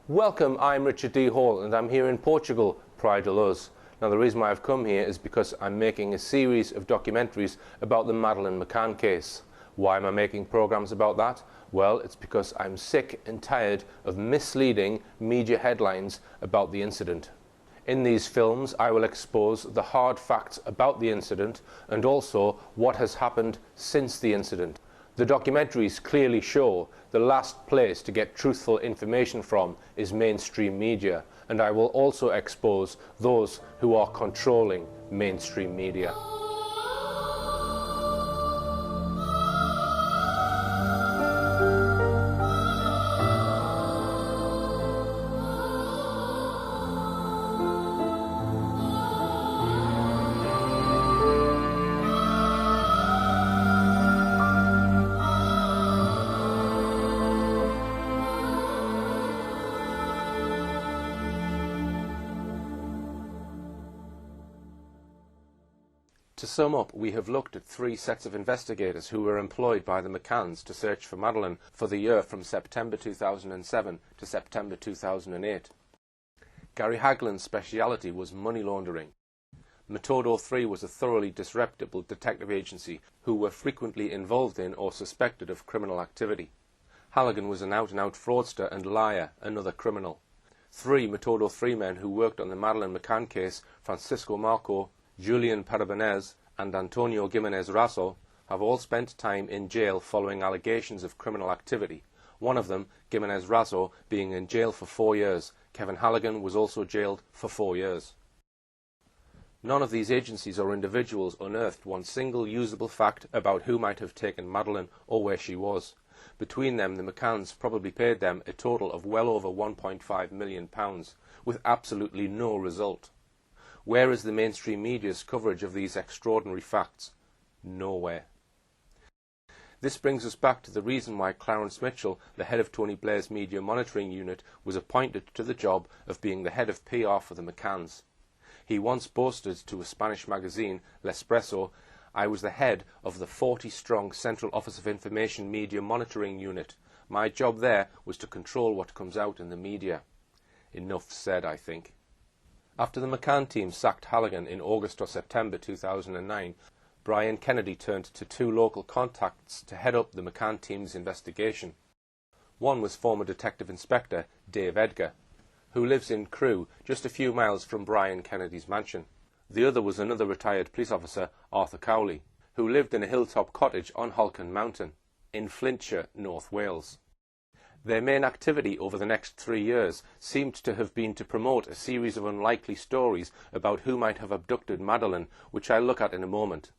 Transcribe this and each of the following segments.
Welcome, I'm Richard D. Hall and I'm here in Portugal, Praia de Luz. Now the reason why I've come here is because I'm making a series of documentaries about the Madeleine McCann case. Why am I making programs about that? Well, it's because I'm sick and tired of misleading media headlines about the incident. In these films I will expose the hard facts about the incident and also what has happened since the incident. The documentaries clearly show the last place to get truthful information from is mainstream media, and I will also expose those who are controlling mainstream media. To sum up, we have looked at three sets of investigators who were employed by the McCanns to search for Madeleine for the year from September 2007 to September 2008. Gary Hagland's speciality was money laundering. Metodo 3 was a thoroughly disreputable detective agency who were frequently involved in or suspected of criminal activity. Halligan was an out-and-out fraudster and liar, another criminal. Three Metodo 3 men who worked on the Madeleine McCann case, Francisco Marco, Julian Parabanez and Antonio Gimenez Raso, have all spent time in jail following allegations of criminal activity, one of them, Gimenez Raso, being in jail for 4 years. Kevin Halligan was also jailed for 4 years. None of these agencies or individuals unearthed one single usable fact about who might have taken Madeleine or where she was. Between them, the McCanns probably paid them a total of well over £1.5 million, with absolutely no result. Where is the mainstream media's coverage of these extraordinary facts? Nowhere. This brings us back to the reason why Clarence Mitchell, the head of Tony Blair's media monitoring unit, was appointed to the job of being the head of PR for the McCanns. He once boasted to a Spanish magazine, L'Espresso, "I was the head of the 40-strong Central Office of Information Media Monitoring Unit. My job there was to control what comes out in the media." Enough said, I think. After the McCann team sacked Halligan in August or September 2009, Brian Kennedy turned to two local contacts to head up the McCann team's investigation. One was former Detective Inspector Dave Edgar, who lives in Crewe, just a few miles from Brian Kennedy's mansion. The other was another retired police officer, Arthur Cowley, who lived in a hilltop cottage on Holcombe Mountain, in Flintshire, North Wales. Their main activity over the next 3 years seemed to have been to promote a series of unlikely stories about who might have abducted Madeleine, which I'll look at in a moment.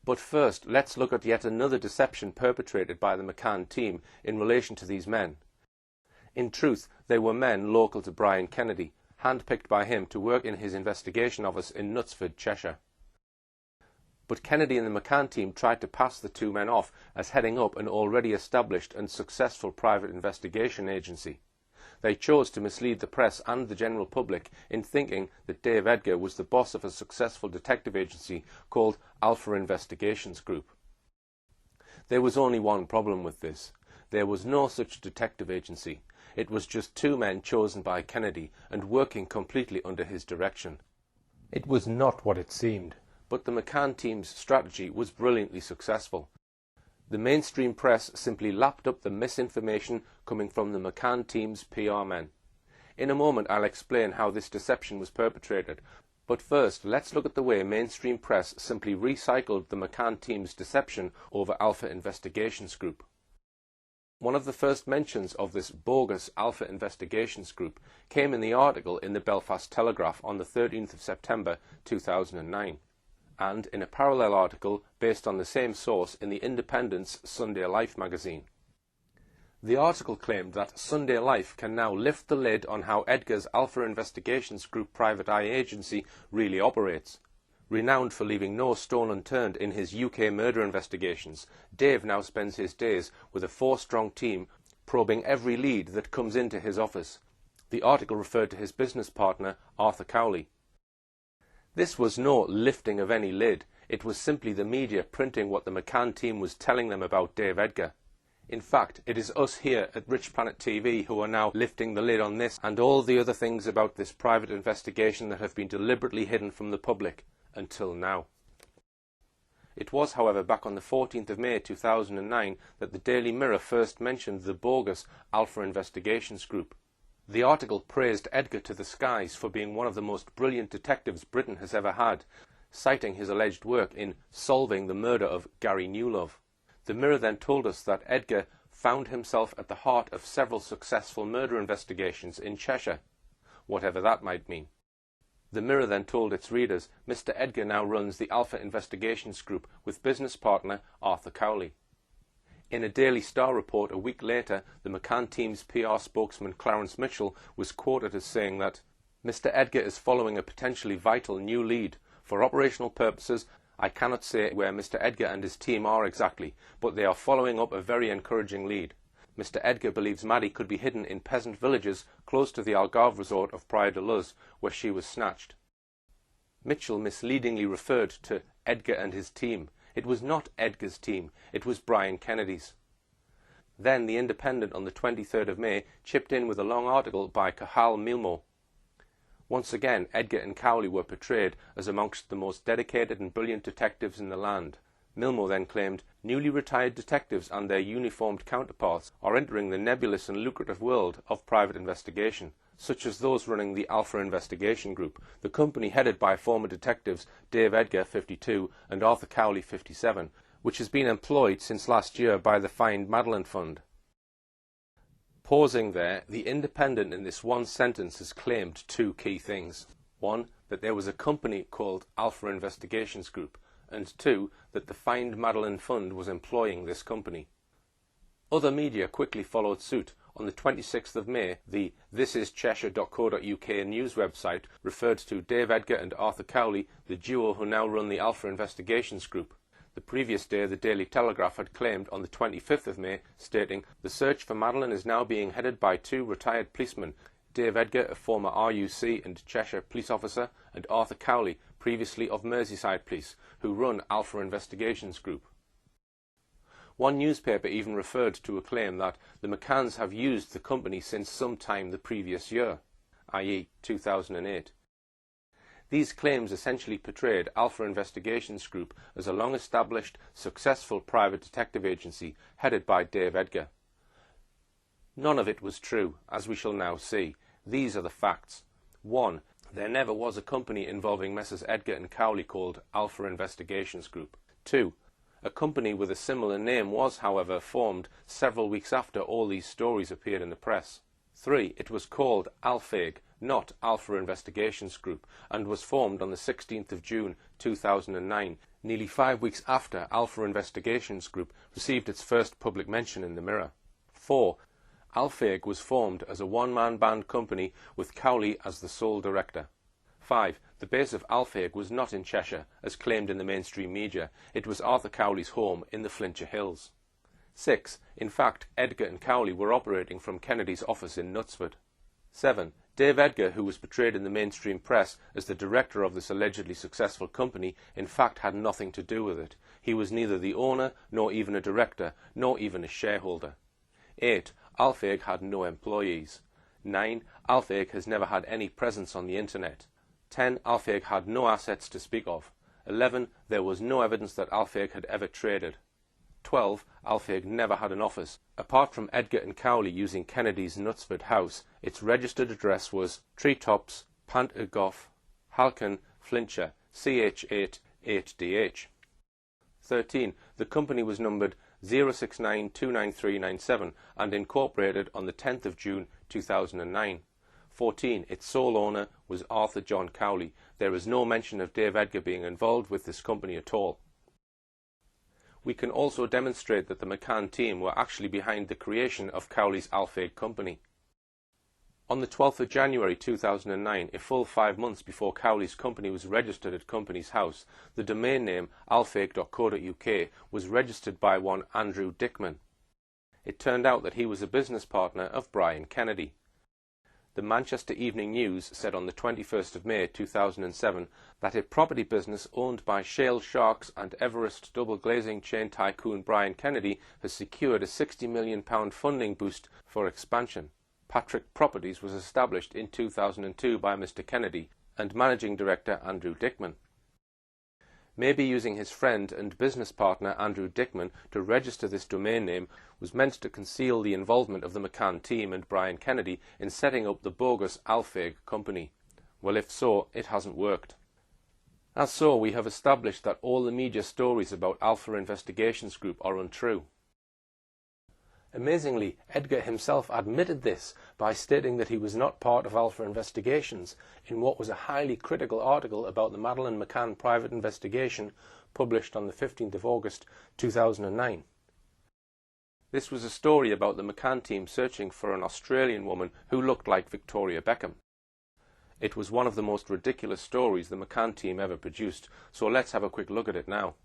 But first, let's look at yet another deception perpetrated by the McCann team in relation to these men. In truth, they were men local to Brian Kennedy, handpicked by him to work in his investigation office in Knutsford, Cheshire. But Kennedy and the McCann team tried to pass the two men off as heading up an already established and successful private investigation agency. They chose to mislead the press and the general public in thinking that Dave Edgar was the boss of a successful detective agency called Alpha Investigations Group. There was only one problem with this. There was no such detective agency. It was just two men chosen by Kennedy and working completely under his direction. It was not what it seemed. But the McCann team's strategy was brilliantly successful. The mainstream press simply lapped up the misinformation coming from the McCann team's PR men. In a moment I'll explain how this deception was perpetrated, but first let's look at the way mainstream press simply recycled the McCann team's deception over Alpha Investigations Group. One of the first mentions of this bogus Alpha Investigations Group came in the article in the Belfast Telegraph on the 13th of September 2009. And in a parallel article based on the same source in the Independent's Sunday Life magazine. The article claimed that Sunday Life can now lift the lid on how Edgar's Alpha Investigations Group private eye agency really operates. Renowned for leaving no stone unturned in his UK murder investigations, Dave now spends his days with a 4-strong team probing every lead that comes into his office. The article referred to his business partner, Arthur Cowley. This was no lifting of any lid, it was simply the media printing what the McCann team was telling them about Dave Edgar. In fact, it is us here at Rich Planet TV who are now lifting the lid on this and all the other things about this private investigation that have been deliberately hidden from the public until now. It was, however, back on the 14th of May 2009 that the Daily Mirror first mentioned the bogus Alpha Investigations Group. The article praised Edgar to the skies for being one of the most brilliant detectives Britain has ever had, citing his alleged work in solving the murder of Gary Newlove. The Mirror then told us that Edgar found himself at the heart of several successful murder investigations in Cheshire, whatever that might mean. The Mirror then told its readers Mr. Edgar now runs the Alpha Investigations Group with business partner Arthur Cowley. In a Daily Star report a week later, the McCann team's PR spokesman Clarence Mitchell was quoted as saying that Mr. Edgar is following a potentially vital new lead. For operational purposes, I cannot say where Mr. Edgar and his team are exactly, but they are following up a very encouraging lead. Mr. Edgar believes Maddie could be hidden in peasant villages close to the Algarve resort of Praia de Luz, where she was snatched. Mitchell misleadingly referred to Edgar and his team. It was not Edgar's team, it was Brian Kennedy's. Then The Independent on the 23rd of May chipped in with a long article by Cahal Milmo. Once again, Edgar and Cowley were portrayed as amongst the most dedicated and brilliant detectives in the land. Milmo then claimed, newly retired detectives and their uniformed counterparts are entering the nebulous and lucrative world of private investigation, such as those running the Alpha Investigation Group, the company headed by former detectives Dave Edgar, 52, and Arthur Cowley, 57, which has been employed since last year by the Find Madeleine Fund. Pausing there, The Independent in this one sentence has claimed two key things. One, that there was a company called Alpha Investigations Group, and two, that the Find Madeleine Fund was employing this company. Other media quickly followed suit. On the 26th of May, the thisischeshire.co.uk news website referred to Dave Edgar and Arthur Cowley, the duo who now run the Alpha Investigations Group. The previous day, the Daily Telegraph had claimed on the 25th of May, stating, the search for Madeleine is now being headed by two retired policemen, Dave Edgar, a former RUC and Cheshire police officer, and Arthur Cowley, previously of Merseyside Police, who run Alpha Investigations Group. One newspaper even referred to a claim that the McCanns have used the company since some time the previous year, i.e. 2008. These claims essentially portrayed Alpha Investigations Group as a long-established, successful private detective agency headed by Dave Edgar. None of it was true, as we shall now see. These are the facts. 1. There never was a company involving Messrs. Edgar and Cowley called Alpha Investigations Group. 2. A company with a similar name was, however, formed several weeks after all these stories appeared in the press. 3. It was called Alpheg, not Alpha Investigations Group, and was formed on the 16th of June 2009, nearly 5 weeks after Alpha Investigations Group received its first public mention in the Mirror. 4. Alpheg was formed as a one-man band company with Cowley as the sole director. 5. The base of Alpheg was not in Cheshire, as claimed in the mainstream media. It was Arthur Cowley's home in the Flintshire Hills. 6. In fact, Edgar and Cowley were operating from Kennedy's office in Knutsford. 7. Dave Edgar, who was portrayed in the mainstream press as the director of this allegedly successful company, in fact had nothing to do with it. He was neither the owner, nor even a director, nor even a shareholder. 8. Alpheg had no employees. 9. Alpheg has never had any presence on the internet. 10. Alpheg had no assets to speak of. 11. There was no evidence that Alpheg had ever traded. 12. Alpheg never had an office. Apart from Edgar and Cowley using Kennedy's Knutsford house, its registered address was Treetops, Pant y Goff, Halcan, Flintshire, CH8 8DH. 13. The company was numbered 069-29397 and incorporated on the 10th of June 2009. 14. Its sole owner was Arthur John Cowley. There is no mention of Dave Edgar being involved with this company at all. We can also demonstrate that the McCann team were actually behind the creation of Cowley's Alpheg company. On the 12th of January 2009, a full 5 months before Cowley's company was registered at Companies House, the domain name alpheg.co.uk was registered by one Andrew Dickman. It turned out that he was a business partner of Brian Kennedy. The Manchester Evening News said on the 21st of May 2007 that a property business owned by shale sharks and Everest double glazing chain tycoon Brian Kennedy has secured a £60 million funding boost for expansion. Patrick Properties was established in 2002 by Mr. Kennedy and Managing Director Andrew Dickman. Maybe using his friend and business partner Andrew Dickman to register this domain name was meant to conceal the involvement of the McCann team and Brian Kennedy in setting up the bogus Alfeg company. Well, if so, it hasn't worked. As so, we have established that all the media stories about Alpha Investigations Group are untrue. Amazingly, Edgar himself admitted this by stating that he was not part of Alpha Investigations in what was a highly critical article about the Madeleine McCann private investigation published on the 15th of August 2009. This was a story about the McCann team searching for an Australian woman who looked like Victoria Beckham. It was one of the most ridiculous stories the McCann team ever produced, so let's have a quick look at it now.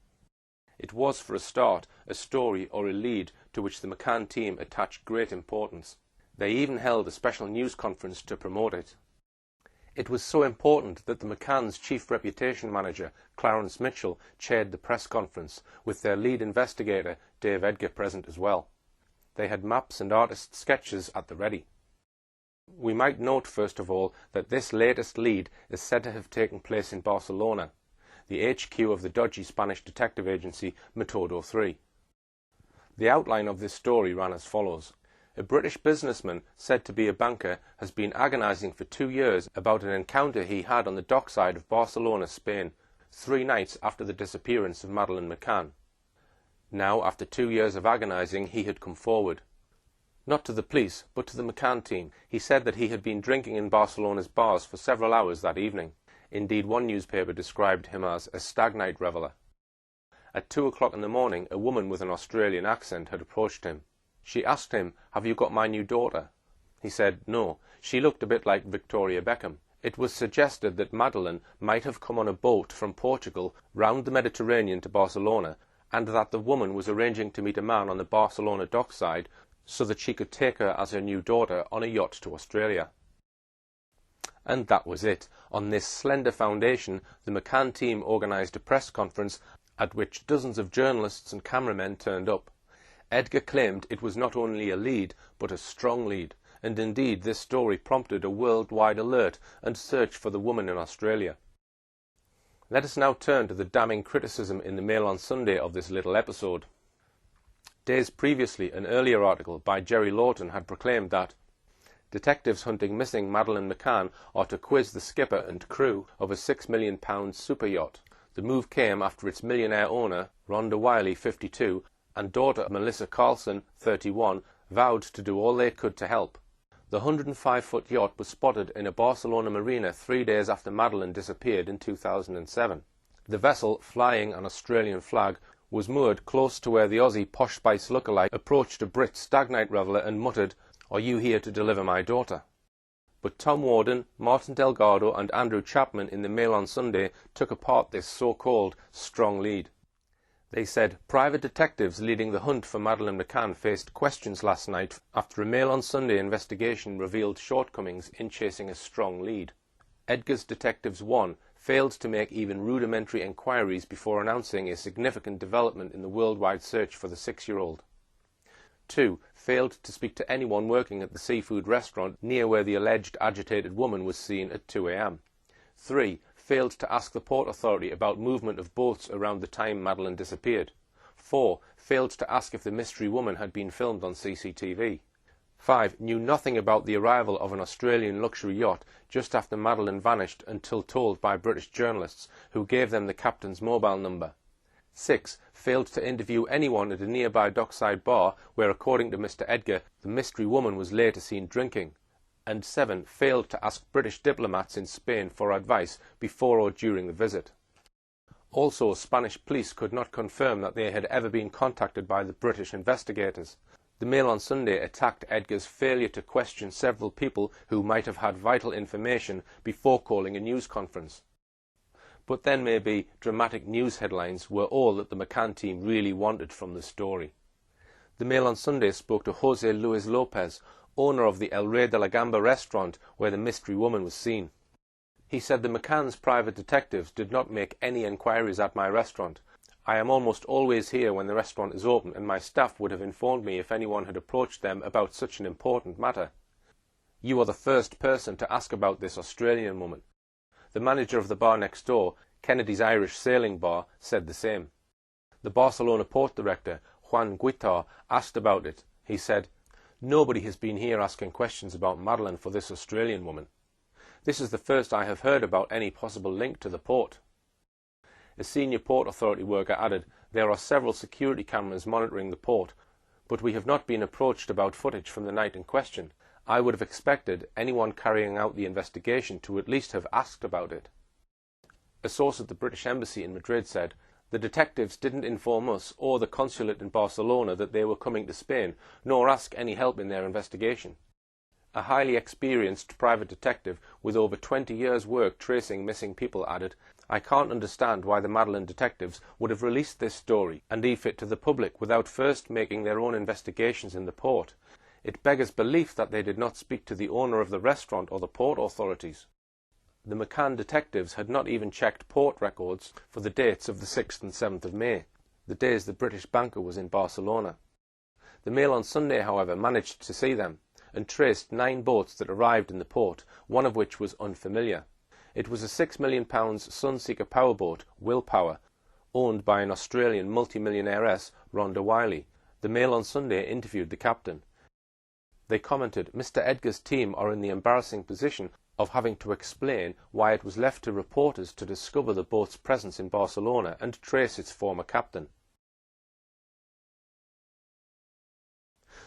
It was, for a start, a story or a lead to which the McCann team attached great importance. They even held a special news conference to promote it. It was so important that the McCann's chief reputation manager, Clarence Mitchell, chaired the press conference, with their lead investigator, Dave Edgar, present as well. They had maps and artist sketches at the ready. We might note, first of all, that this latest lead is said to have taken place in Barcelona, the HQ of the dodgy Spanish detective agency Metodo 3. The outline of this story ran as follows. A British businessman, said to be a banker, has been agonizing for 2 years about an encounter he had on the dockside of Barcelona, Spain, 3 nights after the disappearance of Madeleine McCann. Now, after 2 years of agonizing, he had come forward. Not to the police, but to the McCann team. He said that he had been drinking in Barcelona's bars for several hours that evening. Indeed, one newspaper described him as a stag night reveller. At 2 o'clock in the morning, a woman with an Australian accent had approached him. She asked him, "Have you got my new daughter?" He said no. She looked a bit like Victoria Beckham. It was suggested that Madeleine might have come on a boat from Portugal round the Mediterranean to Barcelona, and that the woman was arranging to meet a man on the Barcelona dockside so that she could take her as her new daughter on a yacht to Australia. And that was it. On this slender foundation, the McCann team organised a press conference at which dozens of journalists and cameramen turned up. Edgar claimed it was not only a lead, but a strong lead, and indeed this story prompted a worldwide alert and search for the woman in Australia. Let us now turn to the damning criticism in the Mail on Sunday of this little episode. Days previously, an earlier article by Jerry Lawton had proclaimed that detectives hunting missing Madeleine McCann are to quiz the skipper and crew of a £6 million super yacht. The move came after its millionaire owner, Rhonda Wiley, 52, and daughter Melissa Carlson, 31, vowed to do all they could to help. The 105-foot yacht was spotted in a Barcelona marina 3 days after Madeleine disappeared in 2007. The vessel, flying an Australian flag, was moored close to where the Aussie Posh Spice lookalike approached a Brit stag night reveller and muttered, "Are you here to deliver my daughter?" But Tom Warden, Martin Delgado and Andrew Chapman in the Mail on Sunday took apart this so-called strong lead. They said private detectives leading the hunt for Madeleine McCann faced questions last night after a Mail on Sunday investigation revealed shortcomings in chasing a strong lead. Edgar's Detectives 1 failed to make even rudimentary inquiries before announcing a significant development in the worldwide search for the 6-year-old. 2. Failed to speak to anyone working at the seafood restaurant near where the alleged agitated woman was seen at 2 a.m. 3. Failed to ask the Port Authority about movement of boats around the time Madeleine disappeared. 4. Failed to ask if the mystery woman had been filmed on CCTV. 5. Knew nothing about the arrival of an Australian luxury yacht just after Madeleine vanished until told by British journalists who gave them the captain's mobile number. 6. Failed to interview anyone at a nearby dockside bar where, according to Mr. Edgar, the mystery woman was later seen drinking. And 7. Failed to ask British diplomats in Spain for advice before or during the visit. Also, Spanish police could not confirm that they had ever been contacted by the British investigators. The Mail on Sunday attacked Edgar's failure to question several people who might have had vital information before calling a news conference. But then maybe dramatic news headlines were all that the McCann team really wanted from the story. The Mail on Sunday spoke to Jose Luis Lopez, owner of the El Rey de la Gamba restaurant where the mystery woman was seen. He said the McCann's private detectives did not make any enquiries at my restaurant. I am almost always here when the restaurant is open, and my staff would have informed me if anyone had approached them about such an important matter. You are the first person to ask about this Australian woman. The manager of the bar next door, Kennedy's Irish Sailing Bar, said the same. The Barcelona port director, Juan Guitar, asked about it. He said, "Nobody has been here asking questions about Madeleine for this Australian woman. This is the first I have heard about any possible link to the port." A senior Port Authority worker added, "There are several security cameras monitoring the port, but we have not been approached about footage from the night in question. I would have expected anyone carrying out the investigation to at least have asked about it." A source at the British Embassy in Madrid said, "The detectives didn't inform us or the consulate in Barcelona that they were coming to Spain, nor ask any help in their investigation." A highly experienced private detective with over 20 years' work tracing missing people added, "I can't understand why the Madeleine detectives would have released this story and leave it to the public without first making their own investigations in the port. It beggars belief that they did not speak to the owner of the restaurant or the port authorities." The McCann detectives had not even checked port records for the dates of the 6th and 7th of May, the days the British banker was in Barcelona. The Mail on Sunday, however, managed to see them, and traced 9 boats that arrived in the port, one of which was unfamiliar. It was a £6 million Sunseeker powerboat, Willpower, owned by an Australian multimillionairess, Rhonda Wiley. The Mail on Sunday interviewed the captain. They commented, "Mr. Edgar's team are in the embarrassing position of having to explain why it was left to reporters to discover the boat's presence in Barcelona and trace its former captain."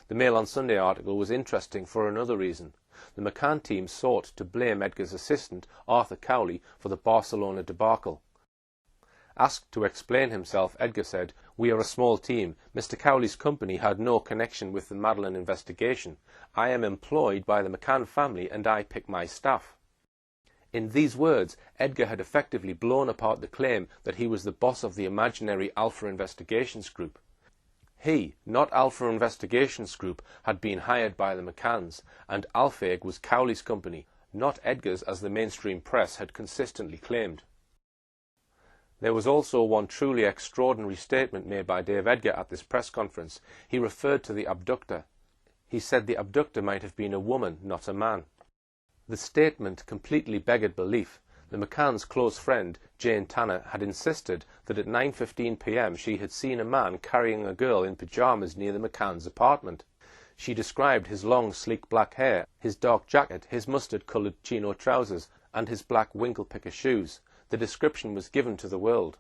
The Mail on Sunday article was interesting for another reason. The McCann team sought to blame Edgar's assistant, Arthur Cowley, for the Barcelona debacle. Asked to explain himself, Edgar said, "We are a small team. Mr. Cowley's company had no connection with the Madeleine investigation. I am employed by the McCann family and I pick my staff." In these words, Edgar had effectively blown apart the claim that he was the boss of the imaginary Alpha Investigations Group. He, not Alpha Investigations Group, had been hired by the McCanns, and Alphaig was Cowley's company, not Edgar's as the mainstream press had consistently claimed. There was also one truly extraordinary statement made by Dave Edgar at this press conference. He referred to the abductor. He said the abductor might have been a woman, not a man. The statement completely beggared belief. The McCann's close friend, Jane Tanner, had insisted that at 9:15 p.m. she had seen a man carrying a girl in pyjamas near the McCann's apartment. She described his long, sleek black hair, his dark jacket, his mustard-coloured chino trousers, and his black winkle-picker shoes. The description was given to the world.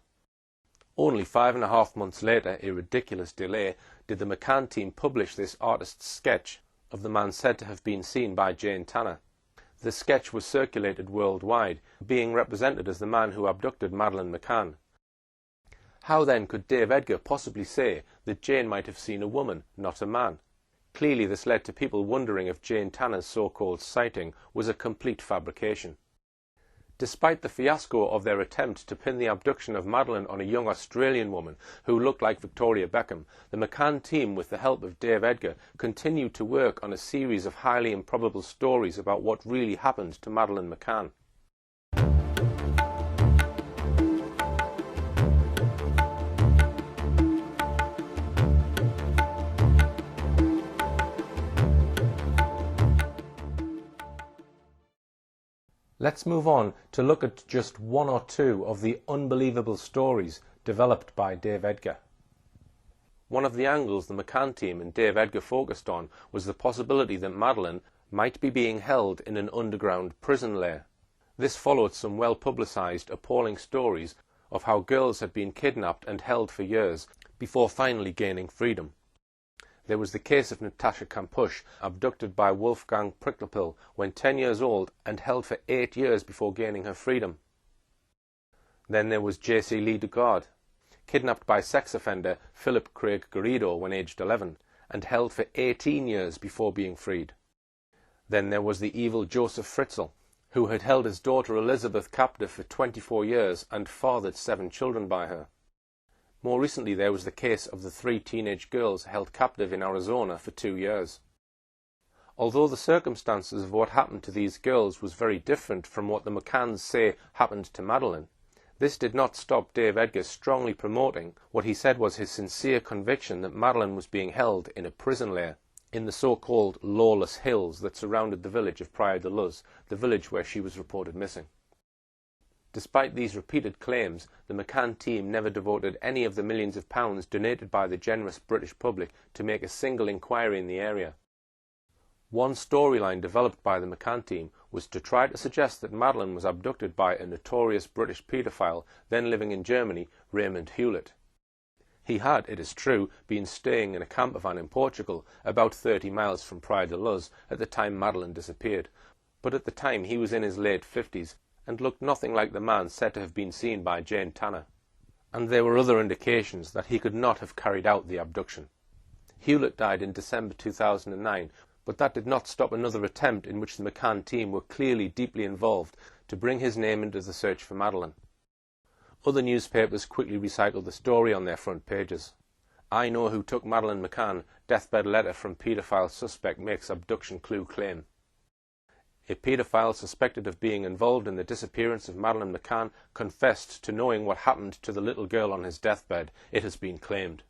Only 5.5 months later, a ridiculous delay, did the McCann team publish this artist's sketch of the man said to have been seen by Jane Tanner. The sketch was circulated worldwide, being represented as the man who abducted Madeleine McCann. How then could Dave Edgar possibly say that Jane might have seen a woman, not a man? Clearly this led to people wondering if Jane Tanner's so-called sighting was a complete fabrication. Despite the fiasco of their attempt to pin the abduction of Madeleine on a young Australian woman who looked like Victoria Beckham, the McCann team, with the help of Dave Edgar, continued to work on a series of highly improbable stories about what really happened to Madeleine McCann. Let's move on to look at just one or two of the unbelievable stories developed by Dave Edgar. One of the angles the McCann team and Dave Edgar focused on was the possibility that Madeleine might be being held in an underground prison lair. This followed some well-publicised, appalling stories of how girls had been kidnapped and held for years before finally gaining freedom. There was the case of Natasha Kampusch, abducted by Wolfgang Prickelpil when 10 years old and held for 8 years before gaining her freedom. Then there was J.C. Lee Dugard, kidnapped by sex offender Philip Craig Garrido when aged 11 and held for 18 years before being freed. Then there was the evil Joseph Fritzl, who had held his daughter Elizabeth captive for 24 years and fathered 7 children by her. More recently, there was the case of the 3 teenage girls held captive in Arizona for 2 years. Although the circumstances of what happened to these girls was very different from what the McCanns say happened to Madeleine, this did not stop Dave Edgar strongly promoting what he said was his sincere conviction that Madeleine was being held in a prison lair in the so-called lawless hills that surrounded the village of Praia da Luz, the village where she was reported missing. Despite these repeated claims, the McCann team never devoted any of the millions of pounds donated by the generous British public to make a single inquiry in the area. One storyline developed by the McCann team was to try to suggest that Madeleine was abducted by a notorious British paedophile then living in Germany, Raymond Hewlett. He had, it is true, been staying in a camper van in Portugal, about 30 miles from Praia da Luz, at the time Madeleine disappeared, but at the time he was in his late 50s and looked nothing like the man said to have been seen by Jane Tanner, and there were other indications that he could not have carried out the abduction. Hewlett died in December 2009, but that did not stop another attempt in which the McCann team were clearly deeply involved to bring his name into the search for Madeleine. Other newspapers quickly recycled the story on their front pages. "I know who took Madeleine McCann, deathbed letter from paedophile suspect makes abduction clue claim." A paedophile suspected of being involved in the disappearance of Madeleine McCann confessed to knowing what happened to the little girl on his deathbed, it has been claimed.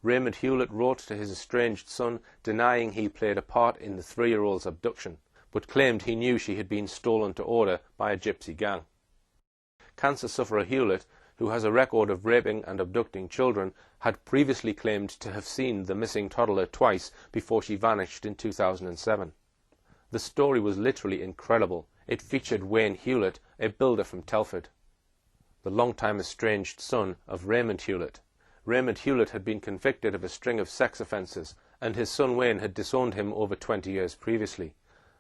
Raymond Hewlett wrote to his estranged son denying he played a part in the 3-year-old's abduction, but claimed he knew she had been stolen to order by a gypsy gang. Cancer sufferer Hewlett, who has a record of raping and abducting children, had previously claimed to have seen the missing toddler twice before she vanished in 2007. The story was literally incredible. It featured Wayne Hewlett, a builder from Telford, the long-time estranged son of Raymond Hewlett. Raymond Hewlett had been convicted of a string of sex offences, and his son Wayne had disowned him over 20 years previously.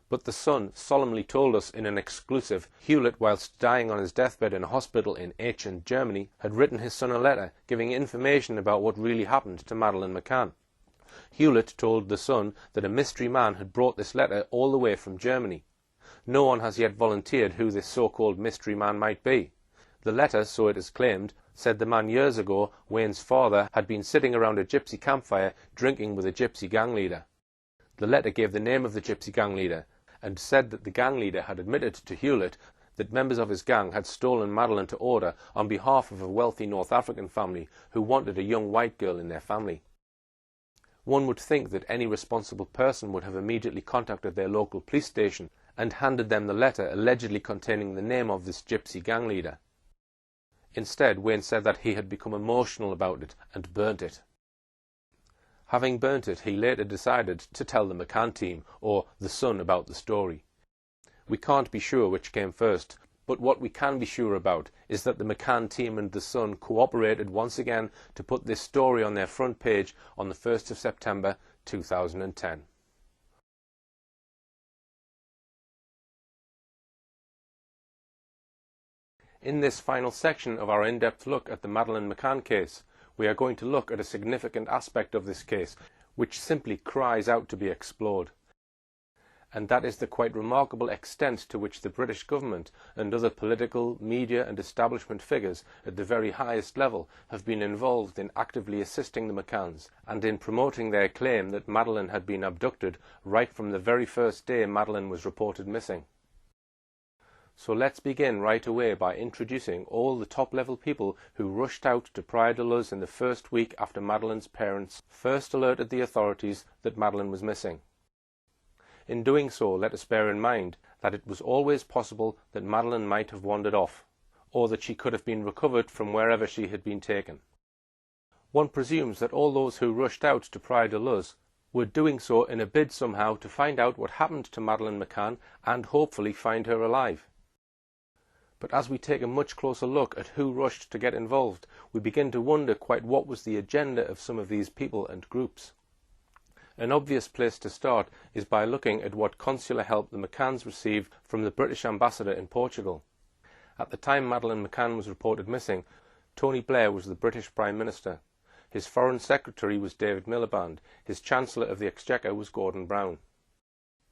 But the son solemnly told us in an exclusive Hewlett, whilst dying on his deathbed in a hospital in Aachen, Germany, had written his son a letter giving information about what really happened to Madeleine McCann. Hewlett told the son that a mystery man had brought this letter all the way from Germany. No one has yet volunteered who this so-called mystery man might be. The letter, so it is claimed, said the man years ago, Wayne's father, had been sitting around a gypsy campfire drinking with a gypsy gang leader. The letter gave the name of the gypsy gang leader, and said that the gang leader had admitted to Hewlett that members of his gang had stolen Madeleine to order on behalf of a wealthy North African family who wanted a young white girl in their family. One would think that any responsible person would have immediately contacted their local police station and handed them the letter allegedly containing the name of this gypsy gang leader. Instead, Wayne said that he had become emotional about it and burnt it. Having burnt it, he later decided to tell the McCann team, or the son, about the story. We can't be sure which came first, but what we can be sure about is that the McCann team and the son cooperated once again to put this story on their front page on the 1st of September 2010. In this final section of our in-depth look at the Madeleine McCann case, we are going to look at a significant aspect of this case which simply cries out to be explored. And that is the quite remarkable extent to which the British government and other political, media and establishment figures at the very highest level have been involved in actively assisting the McCanns and in promoting their claim that Madeleine had been abducted right from the very first day Madeleine was reported missing. So let's begin right away by introducing all the top-level people who rushed out to Praia da Luz in the first week after Madeleine's parents first alerted the authorities that Madeleine was missing. In doing so, let us bear in mind that it was always possible that Madeleine might have wandered off, or that she could have been recovered from wherever she had been taken. One presumes that all those who rushed out to Praia da Luz were doing so in a bid somehow to find out what happened to Madeleine McCann and hopefully find her alive. But as we take a much closer look at who rushed to get involved, we begin to wonder quite what was the agenda of some of these people and groups. An obvious place to start is by looking at what consular help the McCanns received from the British ambassador in Portugal. At the time Madeleine McCann was reported missing, Tony Blair was the British Prime Minister. His Foreign Secretary was David Miliband. His Chancellor of the Exchequer was Gordon Brown.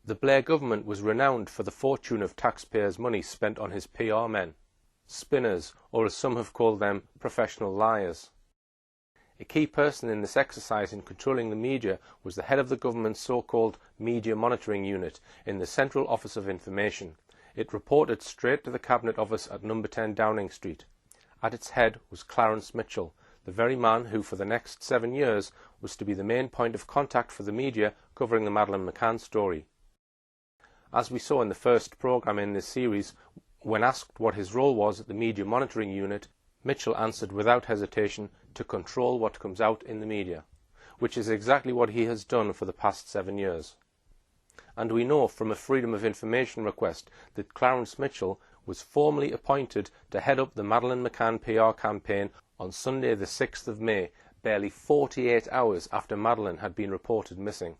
The Blair government was renowned for the fortune of taxpayers' money spent on his PR men, spinners, or as some have called them, professional liars. A key person in this exercise in controlling the media was the head of the government's so-called Media Monitoring Unit in the Central Office of Information. It reported straight to the Cabinet Office at number 10 Downing Street. At its head was Clarence Mitchell, the very man who for the next 7 years was to be the main point of contact for the media covering the Madeleine McCann story. As we saw in the first programme in this series, when asked what his role was at the Media Monitoring Unit, Mitchell answered without hesitation to control what comes out in the media, which is exactly what he has done for the past 7 years. And we know from a Freedom of Information request that Clarence Mitchell was formally appointed to head up the Madeleine McCann PR campaign on Sunday the 6th of May, barely 48 hours after Madeleine had been reported missing.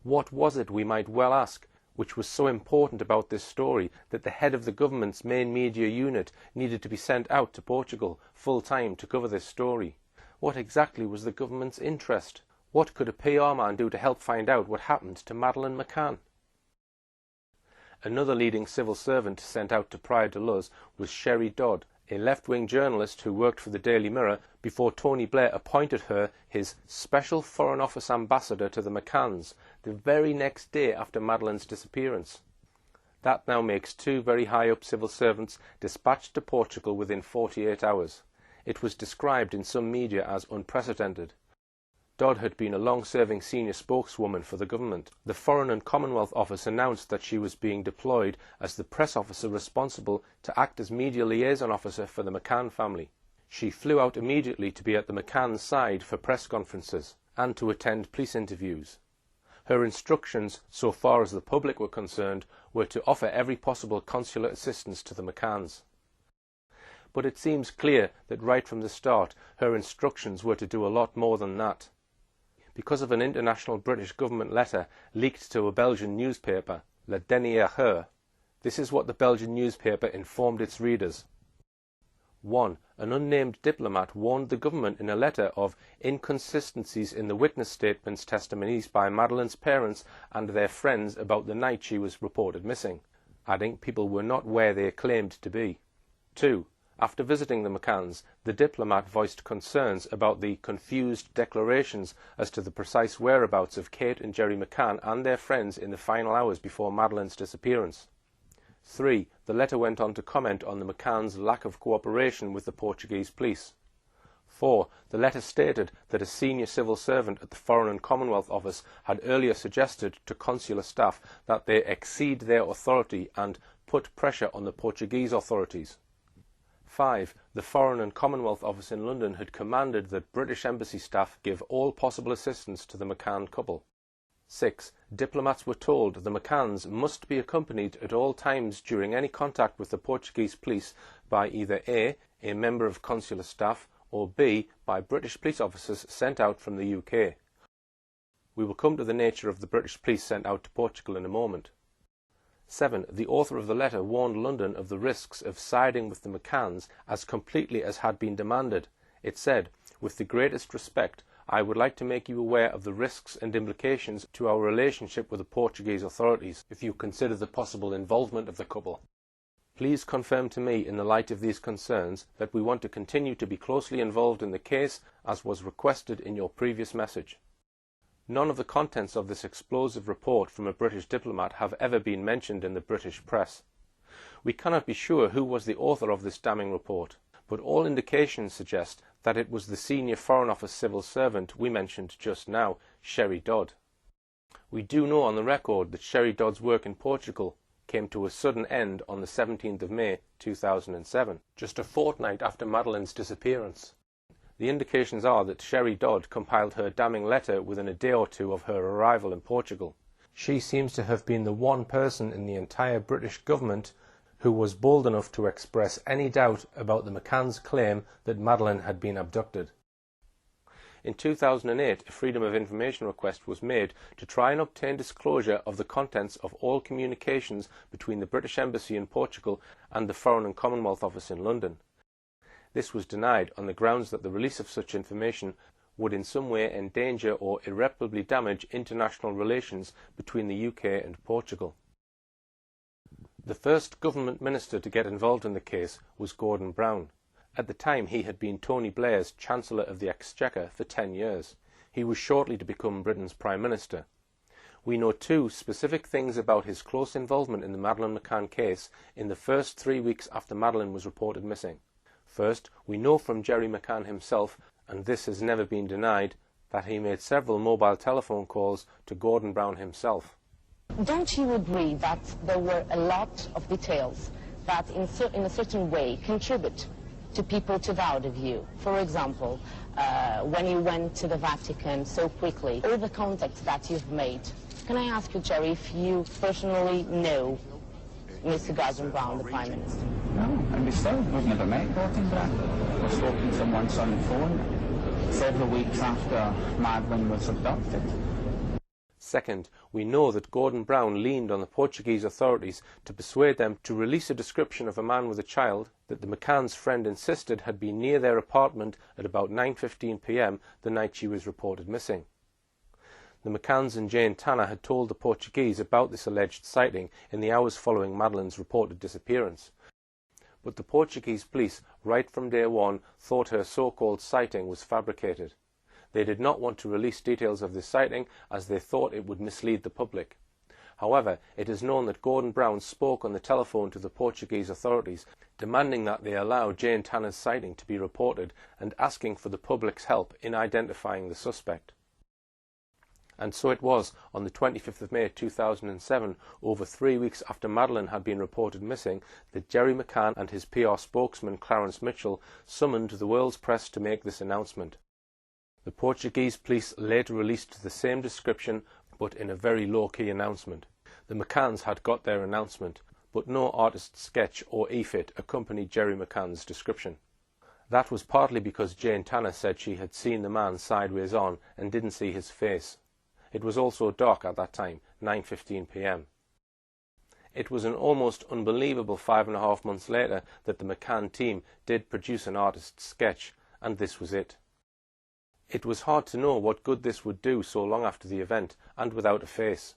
What was it, we might well ask, which was so important about this story that the head of the government's main media unit needed to be sent out to Portugal full-time to cover this story? What exactly was the government's interest? What could a PR man do to help find out what happened to Madeleine McCann? Another leading civil servant sent out to Praia de Luz was Sherry Dodd, a left-wing journalist who worked for the Daily Mirror before Tony Blair appointed her his Special Foreign Office Ambassador to the McCanns the very next day after Madeleine's disappearance. That now makes 2 very high-up civil servants dispatched to Portugal within 48 hours. It was described in some media as unprecedented. Dodd had been a long-serving senior spokeswoman for the government. The Foreign and Commonwealth Office announced that she was being deployed as the press officer responsible to act as media liaison officer for the McCann family. She flew out immediately to be at the McCann's side for press conferences and to attend police interviews. Her instructions, so far as the public were concerned, were to offer every possible consular assistance to the McCanns. But it seems clear that right from the start her instructions were to do a lot more than that. Because of an international British government letter leaked to a Belgian newspaper, Le Dernier Heure, this is what the Belgian newspaper informed its readers. 1. An unnamed diplomat warned the government in a letter of inconsistencies in the witness statements testimonies by Madeleine's parents and their friends about the night she was reported missing, adding people were not where they claimed to be. 2. After visiting the McCanns, the diplomat voiced concerns about the confused declarations as to the precise whereabouts of Kate and Gerry McCann and their friends in the final hours before Madeleine's disappearance. 3. The letter went on to comment on the McCanns' lack of cooperation with the Portuguese police. 4. The letter stated that a senior civil servant at the Foreign and Commonwealth Office had earlier suggested to consular staff that they exceed their authority and put pressure on the Portuguese authorities. 5. The Foreign and Commonwealth Office in London had commanded that British embassy staff give all possible assistance to the McCann couple. 6. Diplomats were told the McCanns must be accompanied at all times during any contact with the Portuguese police by either A member of consular staff, or B, by British police officers sent out from the UK. We will come to the nature of the British police sent out to Portugal in a moment. 7. The author of the letter warned London of the risks of siding with the McCanns as completely as had been demanded. It said, "With the greatest respect, I would like to make you aware of the risks and implications to our relationship with the Portuguese authorities if you consider the possible involvement of the couple. Please confirm to me, in the light of these concerns, that we want to continue to be closely involved in the case as was requested in your previous message." None of the contents of this explosive report from a British diplomat have ever been mentioned in the British press. We cannot be sure who was the author of this damning report, but all indications suggest that it was the senior Foreign Office civil servant we mentioned just now, Sherry Dodd. We do know on the record that Sherry Dodd's work in Portugal came to a sudden end on the 17th of May 2007, just a fortnight after Madeleine's disappearance. The indications are that Sherry Dodd compiled her damning letter within a day or two of her arrival in Portugal. She seems to have been the one person in the entire British government who was bold enough to express any doubt about the McCanns' claim that Madeleine had been abducted. In 2008, a Freedom of Information request was made to try and obtain disclosure of the contents of all communications between the British Embassy in Portugal and the Foreign and Commonwealth Office in London. This was denied on the grounds that the release of such information would in some way endanger or irreparably damage international relations between the UK and Portugal. The first government minister to get involved in the case was Gordon Brown, At the time, he had been Tony Blair's Chancellor of the Exchequer for 10 years. He was shortly to become Britain's Prime Minister. We know two specific things about his close involvement in the Madeleine McCann case in the first 3 weeks after Madeleine was reported missing. First, we know from Gerry McCann himself, and this has never been denied, that he made several mobile telephone calls to Gordon Brown himself. Don't you agree that there were a lot of details that in a certain way contribute to people to doubt of you? For example, when you went to the Vatican so quickly, all the contacts that you've made. Can I ask you, Gerry, if you personally know Mr. Gordon Brown, the Prime Minister? No, and we still, we've never met Gordon Brown. We've spoken to him once on the phone, several weeks after Madeleine was abducted. Second, we know that Gordon Brown leaned on the Portuguese authorities to persuade them to release a description of a man with a child that the McCann's friend insisted had been near their apartment at about 9:15 p.m. the night she was reported missing. The McCanns and Jane Tanner had told the Portuguese about this alleged sighting in the hours following Madeleine's reported disappearance. But the Portuguese police, right from day one, thought her so-called sighting was fabricated. They did not want to release details of this sighting as they thought it would mislead the public. However, it is known that Gordon Brown spoke on the telephone to the Portuguese authorities, demanding that they allow Jane Tanner's sighting to be reported and asking for the public's help in identifying the suspect. And so it was on the 25th of May 2007, over 3 weeks after Madeleine had been reported missing, that Gerry McCann and his PR spokesman Clarence Mitchell summoned the world's press to make this announcement. The Portuguese police later released the same description, but in a very low-key announcement. The McCanns had got their announcement, but no artist's sketch or e-fit accompanied Gerry McCann's description. That was partly because Jane Tanner said she had seen the man sideways on and didn't see his face. It was also dark at that time, 9:15 p.m. It was an almost unbelievable 5.5 months later that the McCann team did produce an artist's sketch, and this was it. It was hard to know what good this would do so long after the event, and without a face.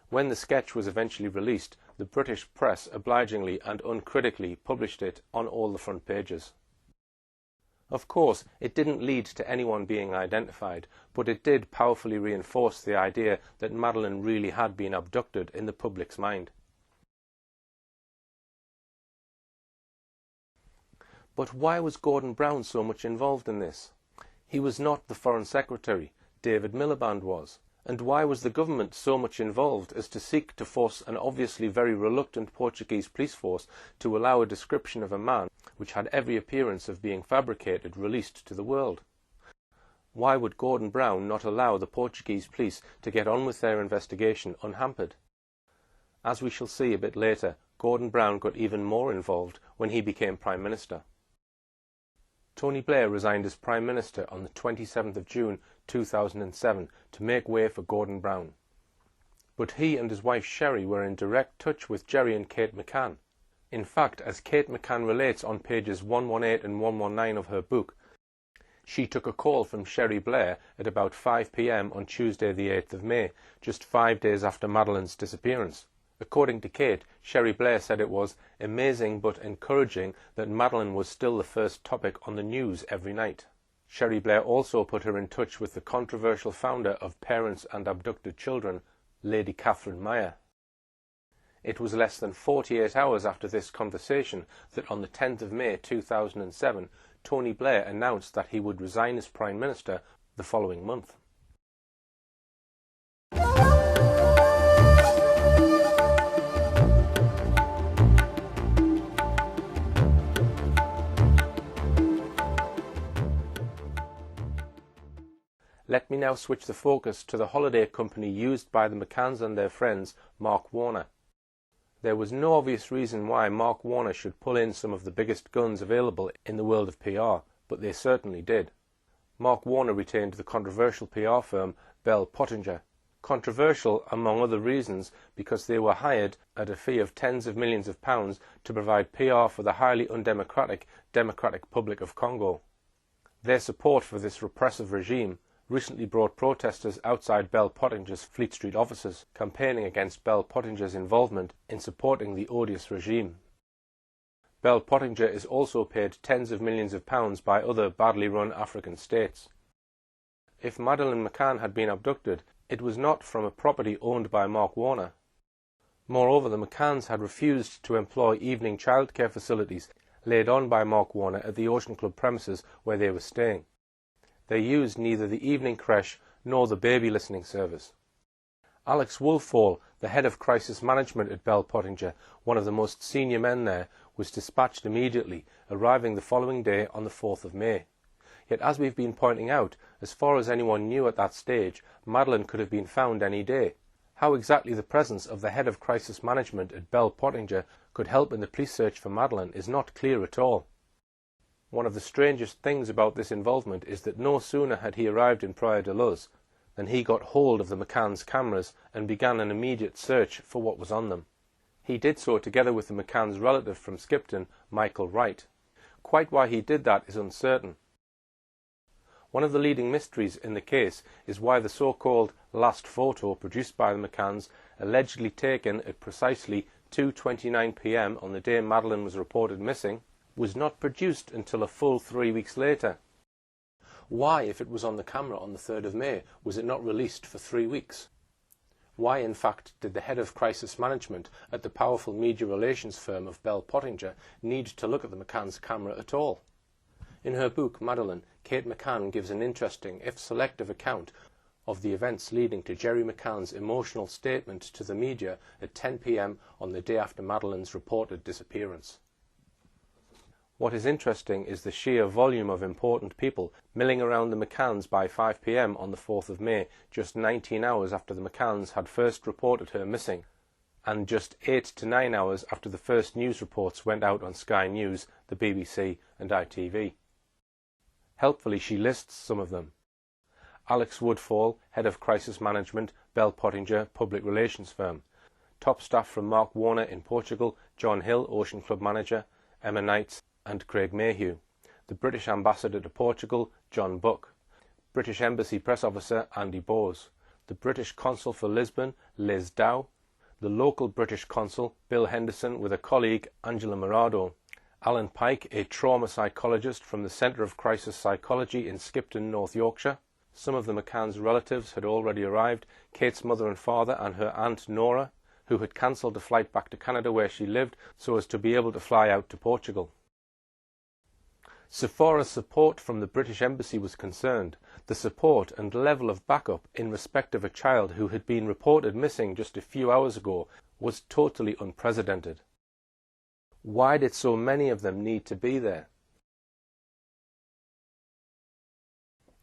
When the sketch was eventually released, the British press obligingly and uncritically published it on all the front pages. Of course, it didn't lead to anyone being identified, but it did powerfully reinforce the idea that Madeleine really had been abducted in the public's mind. But why was Gordon Brown so much involved in this? He was not the Foreign Secretary, David Miliband was. And why was the government so much involved as to seek to force an obviously very reluctant Portuguese police force to allow a description of a man which had every appearance of being fabricated released to the world? Why would Gordon Brown not allow the Portuguese police to get on with their investigation unhampered? As we shall see a bit later, Gordon Brown got even more involved when he became Prime Minister. Tony Blair resigned as Prime Minister on the 27th of June 2007 to make way for Gordon Brown. But he and his wife Sherry were in direct touch with Gerry and Kate McCann. In fact, as Kate McCann relates on pages 118 and 119 of her book, she took a call from Sherry Blair at about 5 p.m. on Tuesday the 8th of May, just 5 days after Madeleine's disappearance. According to Kate, Sherry Blair said it was amazing but encouraging that Madeleine was still the first topic on the news every night. Sherry Blair also put her in touch with the controversial founder of Parents and Abducted Children, Lady Catherine Meyer. It was less than 48 hours after this conversation that on the 10th of May 2007, Tony Blair announced that he would resign as Prime Minister the following month. Let me now switch the focus to the holiday company used by the McCanns and their friends, Mark Warner. There was no obvious reason why Mark Warner should pull in some of the biggest guns available in the world of PR, but they certainly did. Mark Warner retained the controversial PR firm Bell Pottinger. Controversial, among other reasons, because they were hired at a fee of tens of millions of pounds to provide PR for the highly undemocratic Democratic Republic of Congo. Their support for this repressive regime recently brought protesters outside Bell Pottinger's Fleet Street offices, campaigning against Bell Pottinger's involvement in supporting the odious regime. Bell Pottinger is also paid tens of millions of pounds by other badly run African states. If Madeleine McCann had been abducted, it was not from a property owned by Mark Warner. Moreover, the McCanns had refused to employ evening childcare facilities laid on by Mark Warner at the Ocean Club premises where they were staying. They used neither the evening creche nor the baby listening service. Alex Woolfall, the head of crisis management at Bell Pottinger, one of the most senior men there, was dispatched immediately, arriving the following day on the 4th of May. Yet, as we've been pointing out, as far as anyone knew at that stage, Madeleine could have been found any day. How exactly the presence of the head of crisis management at Bell Pottinger could help in the police search for Madeleine is not clear at all. One of the strangest things about this involvement is that no sooner had he arrived in Praia de Luz than he got hold of the McCann's cameras and began an immediate search for what was on them. He did so together with the McCann's relative from Skipton, Michael Wright. Quite why he did that is uncertain. One of the leading mysteries in the case is why the so-called last photo produced by the McCanns, allegedly taken at precisely 2:29 p.m. on the day Madeleine was reported missing, was not produced until a full 3 weeks later. Why, if it was on the camera on the 3rd of May, was it not released for 3 weeks? Why, in fact, did the head of crisis management at the powerful media relations firm of Bell Pottinger need to look at the McCann's camera at all? In her book, Madeleine, Kate McCann gives an interesting, if selective, account of the events leading to Jerry McCann's emotional statement to the media at 10 p.m. on the day after Madeleine's reported disappearance. What is interesting is the sheer volume of important people milling around the McCanns by 5 p.m. on the 4th of May, just 19 hours after the McCanns had first reported her missing, and just 8 to 9 hours after the first news reports went out on Sky News, the BBC and ITV. Helpfully, she lists some of them. Alex Woodfall, head of crisis management, Bell Pottinger public relations firm. Top staff from Mark Warner in Portugal, John Hill, Ocean Club manager, Emma Knights and Craig Mayhew. The British ambassador to Portugal, John Buck. British Embassy press officer, Andy Bowes. The British consul for Lisbon, Liz Dow. The local British consul, Bill Henderson, with a colleague, Angela Morado. Alan Pike, a trauma psychologist from the Centre of Crisis Psychology in Skipton, North Yorkshire. Some of the McCann's relatives had already arrived, Kate's mother and father and her aunt Nora, who had cancelled a flight back to Canada where she lived so as to be able to fly out to Portugal. So far as support from the British Embassy was concerned, the support and level of backup in respect of a child who had been reported missing just a few hours ago was totally unprecedented. Why did so many of them need to be there?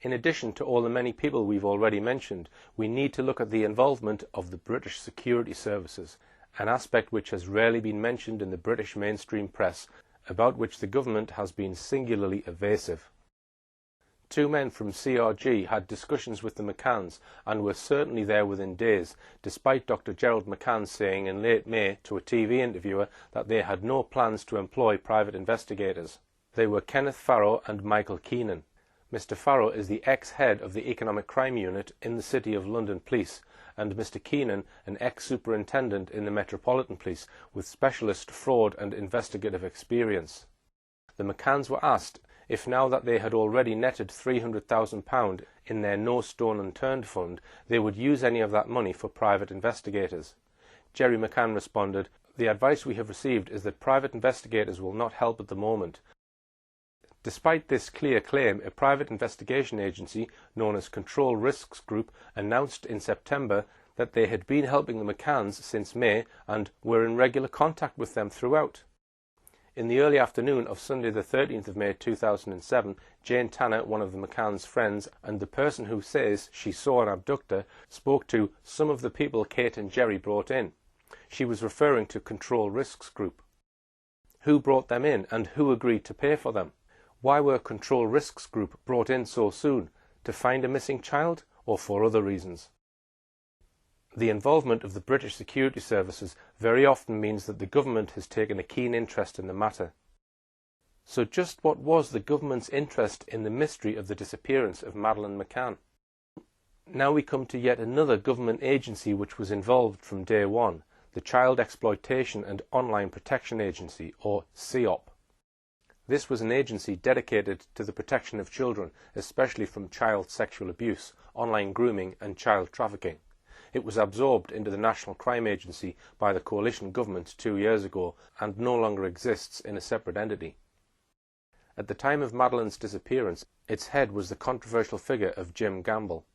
In addition to all the many people we've already mentioned, we need to look at the involvement of the British security services, an aspect which has rarely been mentioned in the British mainstream press, about which the government has been singularly evasive. Two men from CRG had discussions with the McCanns and were certainly there within days, despite Dr. Gerald McCann saying in late May to a TV interviewer that they had no plans to employ private investigators. They were Kenneth Farrow and Michael Keenan. Mr. Farrow is the ex-head of the Economic Crime Unit in the City of London Police, and Mr. Keenan an ex-superintendent in the Metropolitan Police with specialist fraud and investigative experience. The McCanns were asked if, now that they had already netted £300,000 in their No Stone Unturned fund, they would use any of that money for private investigators. Jerry McCann responded, "The advice we have received is that private investigators will not help at the moment." Despite this clear claim, a private investigation agency known as Control Risks Group announced in September that they had been helping the McCanns since May and were in regular contact with them throughout. In the early afternoon of Sunday the 13th of May 2007, Jane Tanner, one of the McCanns' friends and the person who says she saw an abductor, spoke to some of the people Kate and Jerry brought in. She was referring to Control Risks Group. Who brought them in and who agreed to pay for them? Why were Control Risks Group brought in so soon? To find a missing child or for other reasons? The involvement of the British security services very often means that the government has taken a keen interest in the matter. So just what was the government's interest in the mystery of the disappearance of Madeleine McCann? Now we come to yet another government agency which was involved from day one, the Child Exploitation and Online Protection Agency, or CEOP. This was an agency dedicated to the protection of children, especially from child sexual abuse, online grooming and child trafficking. It was absorbed into the National Crime Agency by the coalition government 2 years ago and no longer exists in a separate entity. At the time of Madeleine's disappearance, its head was the controversial figure of Jim Gamble.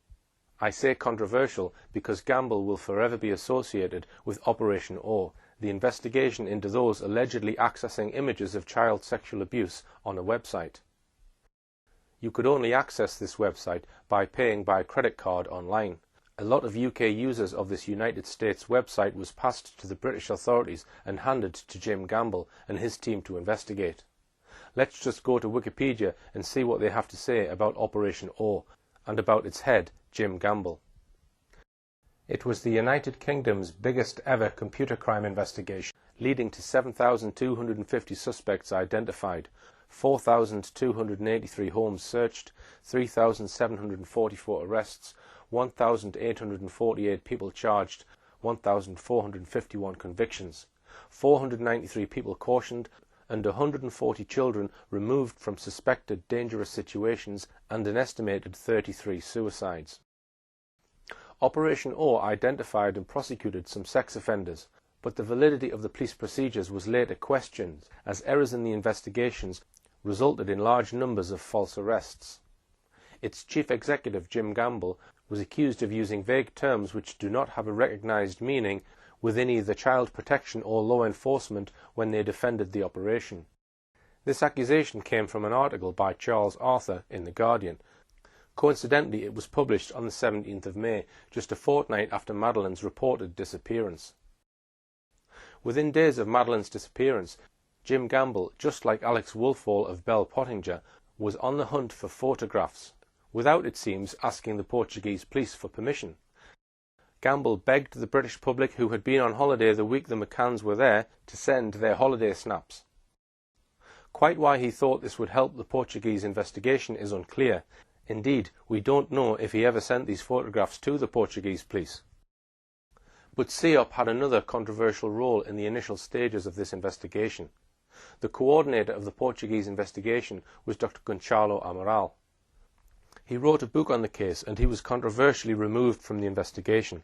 I say controversial because Gamble will forever be associated with Operation O, the investigation into those allegedly accessing images of child sexual abuse on a website. You could only access this website by paying by credit card online. A lot of UK users of this United States website was passed to the British authorities and handed to Jim Gamble and his team to investigate. Let's just go to Wikipedia and see what they have to say about Operation O and about its head, Jim Gamble. It was the United Kingdom's biggest ever computer crime investigation, leading to 7,250 suspects identified, 4,283 homes searched, 3,744 arrests, 1,848 people charged, 1,451 convictions, 493 people cautioned, and 140 children removed from suspected dangerous situations, and an estimated 33 suicides. Operation O identified and prosecuted some sex offenders, but the validity of the police procedures was later questioned, as errors in the investigations resulted in large numbers of false arrests. Its chief executive, Jim Gamble, was accused of using vague terms which do not have a recognised meaning within either child protection or law enforcement when they defended the operation. This accusation came from an article by Charles Arthur in The Guardian. Coincidentally, it was published on the 17th of May, just a fortnight after Madeleine's reported disappearance. Within days of Madeleine's disappearance, Jim Gamble, just like Alex Woolfall of Bell Pottinger, was on the hunt for photographs, without, it seems, asking the Portuguese police for permission. Gamble begged the British public who had been on holiday the week the McCanns were there to send their holiday snaps. Quite why he thought this would help the Portuguese investigation is unclear. Indeed, we don't know if he ever sent these photographs to the Portuguese police. But CEOP had another controversial role in the initial stages of this investigation. The coordinator of the Portuguese investigation was Dr. Gonçalo Amaral. He wrote a book on the case and he was controversially removed from the investigation.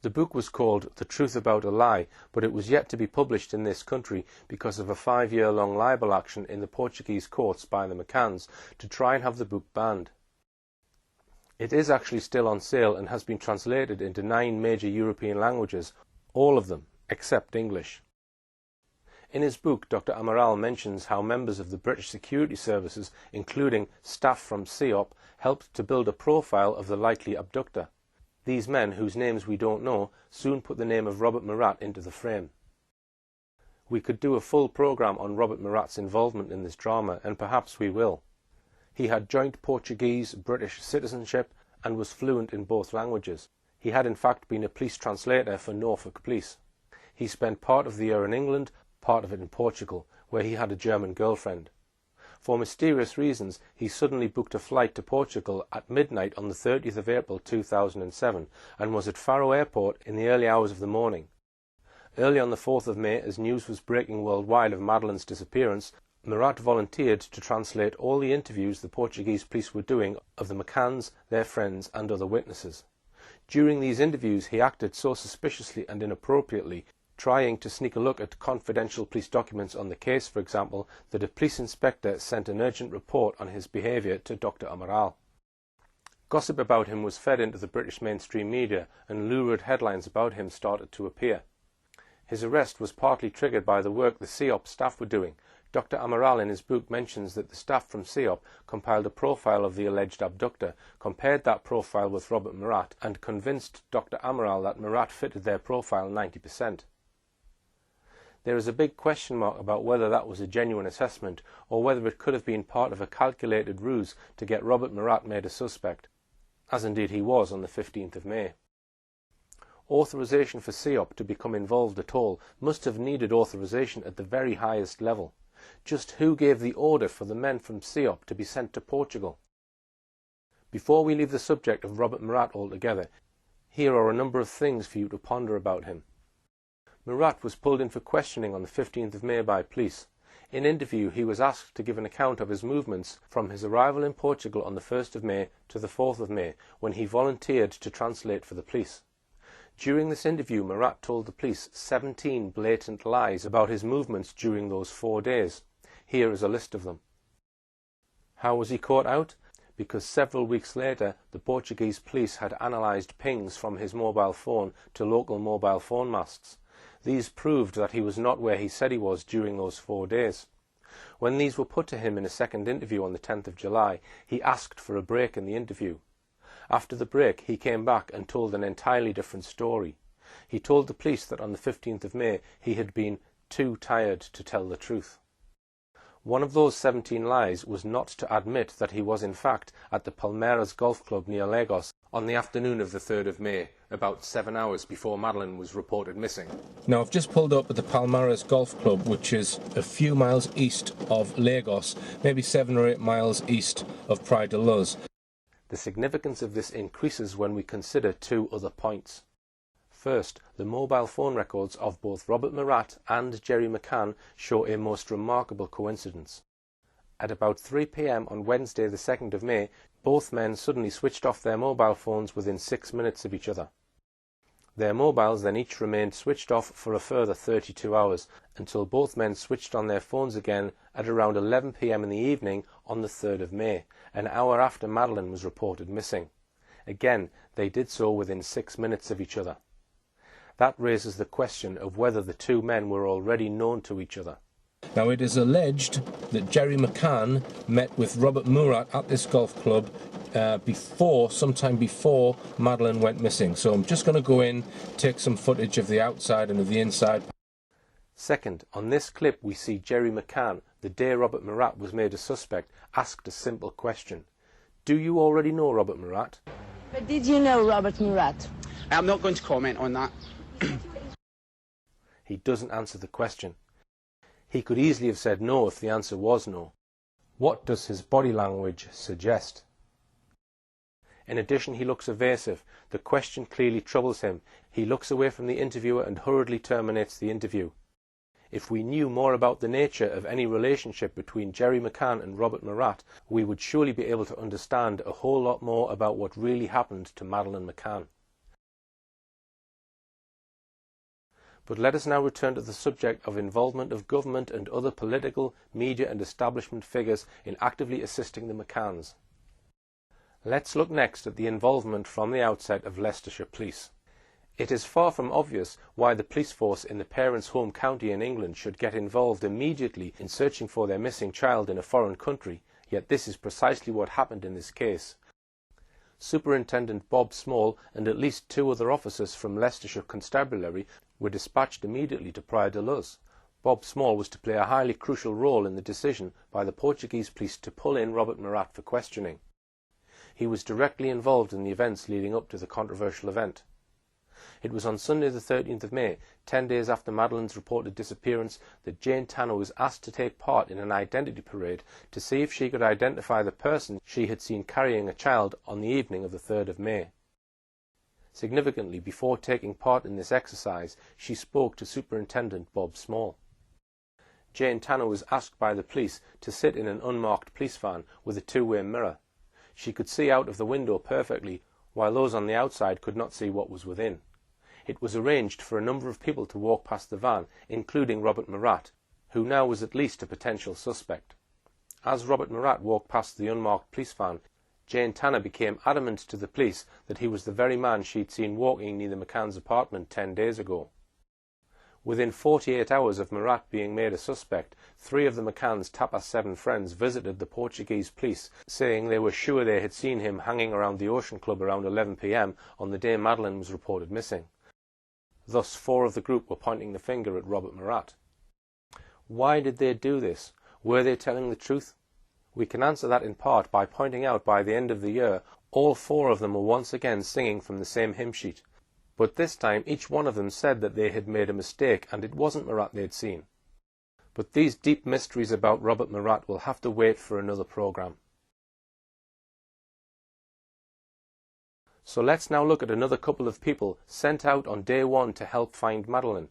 The book was called The Truth About a Lie, but it was yet to be published in this country because of a 5-year-long libel action in the Portuguese courts by the McCanns to try and have the book banned. It is actually still on sale and has been translated into 9 major European languages, all of them except English. In his book, Dr. Amaral mentions how members of the British security services, including staff from CEOP, helped to build a profile of the likely abductor. These men, whose names we don't know, soon put the name of Robert Murat into the frame. We could do a full programme on Robert Murat's involvement in this drama, and perhaps we will. He had joint Portuguese-British citizenship and was fluent in both languages. He had in fact been a police translator for Norfolk Police. He spent part of the year in England, part of it in Portugal, where he had a German girlfriend. For mysterious reasons, he suddenly booked a flight to Portugal at midnight on the 30th of April 2007 and was at Faro Airport in the early hours of the morning. Early on the 4th of May, as news was breaking worldwide of Madeleine's disappearance, Murat volunteered to translate all the interviews the Portuguese police were doing of the McCanns, their friends and other witnesses. During these interviews he acted so suspiciously and inappropriately, trying to sneak a look at confidential police documents on the case, for example, that a police inspector sent an urgent report on his behaviour to Dr. Amaral. Gossip about him was fed into the British mainstream media, and lurid headlines about him started to appear. His arrest was partly triggered by the work the CEOP staff were doing. Dr. Amaral in his book mentions that the staff from CEOP compiled a profile of the alleged abductor, compared that profile with Robert Murat, and convinced Dr. Amaral that Murat fitted their profile 90%. There is a big question mark about whether that was a genuine assessment or whether it could have been part of a calculated ruse to get Robert Murat made a suspect, as indeed he was on the 15th of May. Authorization for CEOP to become involved at all must have needed authorization at the very highest level. Just who gave the order for the men from CEOP to be sent to Portugal? Before we leave the subject of Robert Murat altogether, here are a number of things for you to ponder about him. Murat was pulled in for questioning on the 15th of May by police. In interview, he was asked to give an account of his movements from his arrival in Portugal on the 1st of May to the 4th of May, when he volunteered to translate for the police. During this interview, Murat told the police 17 blatant lies about his movements during those 4 days. Here is a list of them. How was he caught out? Because several weeks later, the Portuguese police had analysed pings from his mobile phone to local mobile phone masts. These proved that he was not where he said he was during those 4 days. When these were put to him in a second interview on the 10th of July, he asked for a break in the interview. After the break, he came back and told an entirely different story. He told the police that on the 15th of May, he had been too tired to tell the truth. One of those 17 lies was not to admit that he was in fact at the Palmeiras Golf Club near Lagos on the afternoon of the 3rd of May, about 7 hours before Madeleine was reported missing. Now, I've just pulled up at the Palmeiras Golf Club, which is a few miles east of Lagos, maybe 7 or 8 miles east of Praia de Luz. The significance of this increases when we consider 2 other points. First, the mobile phone records of both Robert Murat and Gerry McCann show a most remarkable coincidence. At about 3 p.m. on Wednesday the 2nd of May, both men suddenly switched off their mobile phones within 6 minutes of each other. Their mobiles then each remained switched off for a further 32 hours, until both men switched on their phones again at around 11 p.m. in the evening on the 3rd of May, an hour after Madeleine was reported missing. Again, they did so within 6 minutes of each other. That raises the question of whether the 2 men were already known to each other. Now, it is alleged that Gerry McCann met with Robert Murat at this golf club sometime before Madeleine went missing. So I'm just going to go in, take some footage of the outside and of the inside. Second, on this clip we see Gerry McCann, the day Robert Murat was made a suspect, asked a simple question. Do you already know Robert Murat? But did you know Robert Murat? I'm not going to comment on that. He doesn't answer the question. He could easily have said no if the answer was no. What does his body language suggest? In addition, he looks evasive. The question clearly troubles him. He looks away from the interviewer and hurriedly terminates the interview. If we knew more about the nature of any relationship between Gerry McCann and Robert Murat, we would surely be able to understand a whole lot more about what really happened to Madeleine McCann. But let us now return to the subject of involvement of government and other political, media and establishment figures in actively assisting the McCanns. Let's look next at the involvement from the outset of Leicestershire Police. It is far from obvious why the police force in the parents' home county in England should get involved immediately in searching for their missing child in a foreign country, yet this is precisely what happened in this case. Superintendent Bob Small and at least 2 other officers from Leicestershire Constabulary were dispatched immediately to Praia de Luz. Bob Small was to play a highly crucial role in the decision by the Portuguese police to pull in Robert Murat for questioning. He was directly involved in the events leading up to the controversial event. It was on Sunday the 13th of May, 10 days after Madeleine's reported disappearance, that Jane Tanner was asked to take part in an identity parade to see if she could identify the person she had seen carrying a child on the evening of the 3rd of May. Significantly, before taking part in this exercise, she spoke to Superintendent Bob Small. Jane Tanner was asked by the police to sit in an unmarked police van with a 2-way mirror. She could see out of the window perfectly, while those on the outside could not see what was within. It was arranged for a number of people to walk past the van, including Robert Murat, who now was at least a potential suspect. As Robert Murat walked past the unmarked police van, Jane Tanner became adamant to the police that he was the very man she'd seen walking near the McCann's apartment 10 days ago. Within 48 hours of Murat being made a suspect, 3 of the McCann's tapas 7 friends visited the Portuguese police, saying they were sure they had seen him hanging around the Ocean Club around 11 p.m. on the day Madeleine was reported missing. Thus, 4 of the group were pointing the finger at Robert Murat. Why did they do this? Were they telling the truth? We can answer that in part by pointing out by the end of the year, all 4 of them were once again singing from the same hymn sheet. But this time each one of them said that they had made a mistake and it wasn't Murat they'd seen. But these deep mysteries about Robert Murat will have to wait for another programme. So let's now look at another couple of people sent out on day 1 to help find Madeleine,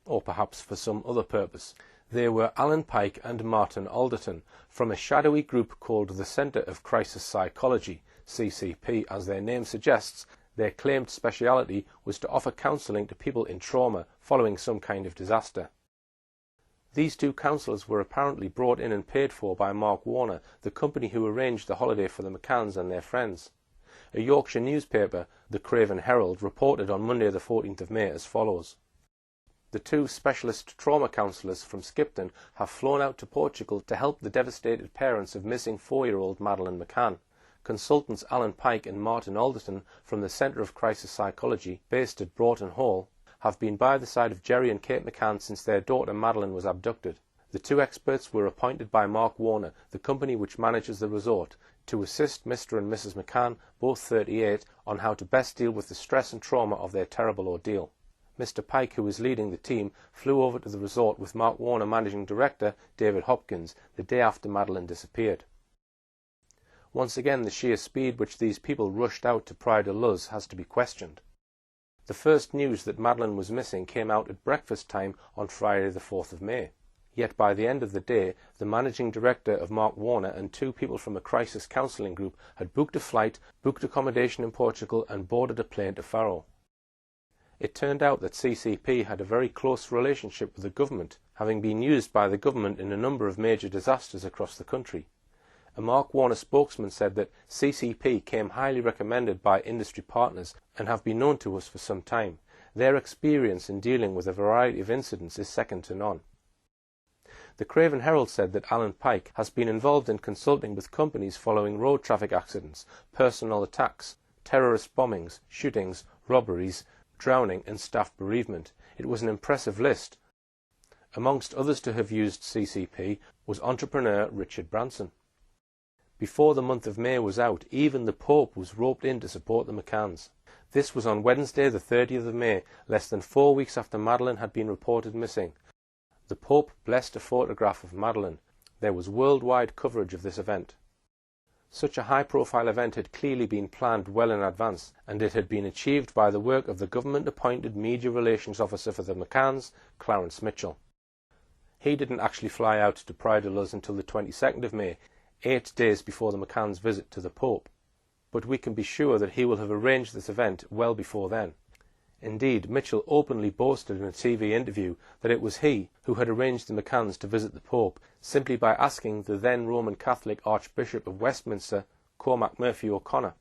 or perhaps for some other purpose. They were Alan Pike and Martin Alderton from a shadowy group called the Centre of Crisis Psychology, CCP. As their name suggests, their claimed speciality was to offer counselling to people in trauma following some kind of disaster. These two counsellors were apparently brought in and paid for by Mark Warner, the company who arranged the holiday for the McCanns and their friends. A Yorkshire newspaper, the Craven Herald, reported on Monday the 14th of May as follows. The two specialist trauma counsellors from Skipton have flown out to Portugal to help the devastated parents of missing 4-year-old Madeleine McCann. Consultants Alan Pike and Martin Alderton from the Centre of Crisis Psychology, based at Broughton Hall, have been by the side of Jerry and Kate McCann since their daughter Madeleine was abducted. The two experts were appointed by Mark Warner, the company which manages the resort, to assist Mr. and Mrs. McCann, both 38, on how to best deal with the stress and trauma of their terrible ordeal. Mr. Pike, who was leading the team, flew over to the resort with Mark Warner Managing Director David Hopkins the day after Madeleine disappeared. Once again, the sheer speed which these people rushed out to Praia da Luz has to be questioned. The first news that Madeleine was missing came out at breakfast time on Friday the 4th of May. Yet by the end of the day, the managing director of Mark Warner and two people from a crisis counselling group had booked a flight, booked accommodation in Portugal and boarded a plane to Faro. It turned out that CCP had a very close relationship with the government, having been used by the government in a number of major disasters across the country. A Mark Warner spokesman said that CCP came highly recommended by industry partners and have been known to us for some time. Their experience in dealing with a variety of incidents is second to none. The Craven Herald said that Alan Pike has been involved in consulting with companies following road traffic accidents, personal attacks, terrorist bombings, shootings, robberies, drowning and staff bereavement. It was an impressive list. Amongst others to have used CCP was entrepreneur Richard Branson. Before the month of May was out, even the Pope was roped in to support the McCanns. This was on Wednesday the 30th of May, less than 4 weeks after Madeleine had been reported missing. The Pope blessed a photograph of Madeleine. There was worldwide coverage of this event. Such a high-profile event had clearly been planned well in advance, and it had been achieved by the work of the government-appointed media relations officer for the McCanns, Clarence Mitchell. He didn't actually fly out to Praia da Luz until the 22nd of May, 8 days before the McCanns' visit to the Pope. But we can be sure that he will have arranged this event well before then. Indeed, Mitchell openly boasted in a TV interview that it was he who had arranged the McCanns to visit the Pope simply by asking the then Roman Catholic Archbishop of Westminster, Cormac Murphy O'Connor.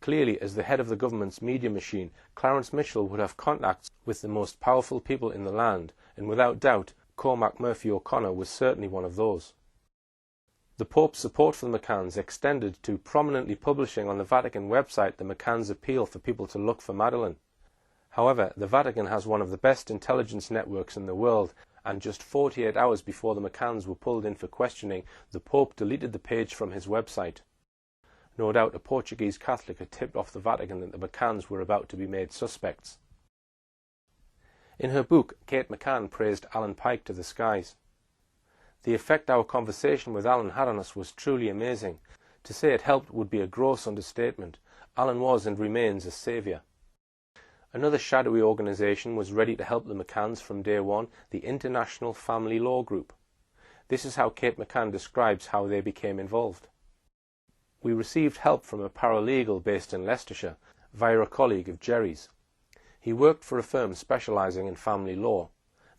Clearly, as the head of the government's media machine, Clarence Mitchell would have contacts with the most powerful people in the land, and without doubt, Cormac Murphy O'Connor was certainly one of those. The Pope's support for the McCanns extended to prominently publishing on the Vatican website the McCanns' appeal for people to look for Madeleine. However, the Vatican has one of the best intelligence networks in the world, and just 48 hours before the McCanns were pulled in for questioning, the Pope deleted the page from his website. No doubt a Portuguese Catholic had tipped off the Vatican that the McCanns were about to be made suspects. In her book, Kate McCann praised Alan Pike to the skies. The effect our conversation with Alan had on us was truly amazing. To say it helped would be a gross understatement. Alan was and remains a saviour. Another shadowy organisation was ready to help the McCanns from day one, the International Family Law Group. This is how Kate McCann describes how they became involved. We received help from a paralegal based in Leicestershire via a colleague of Jerry's. He worked for a firm specialising in family law,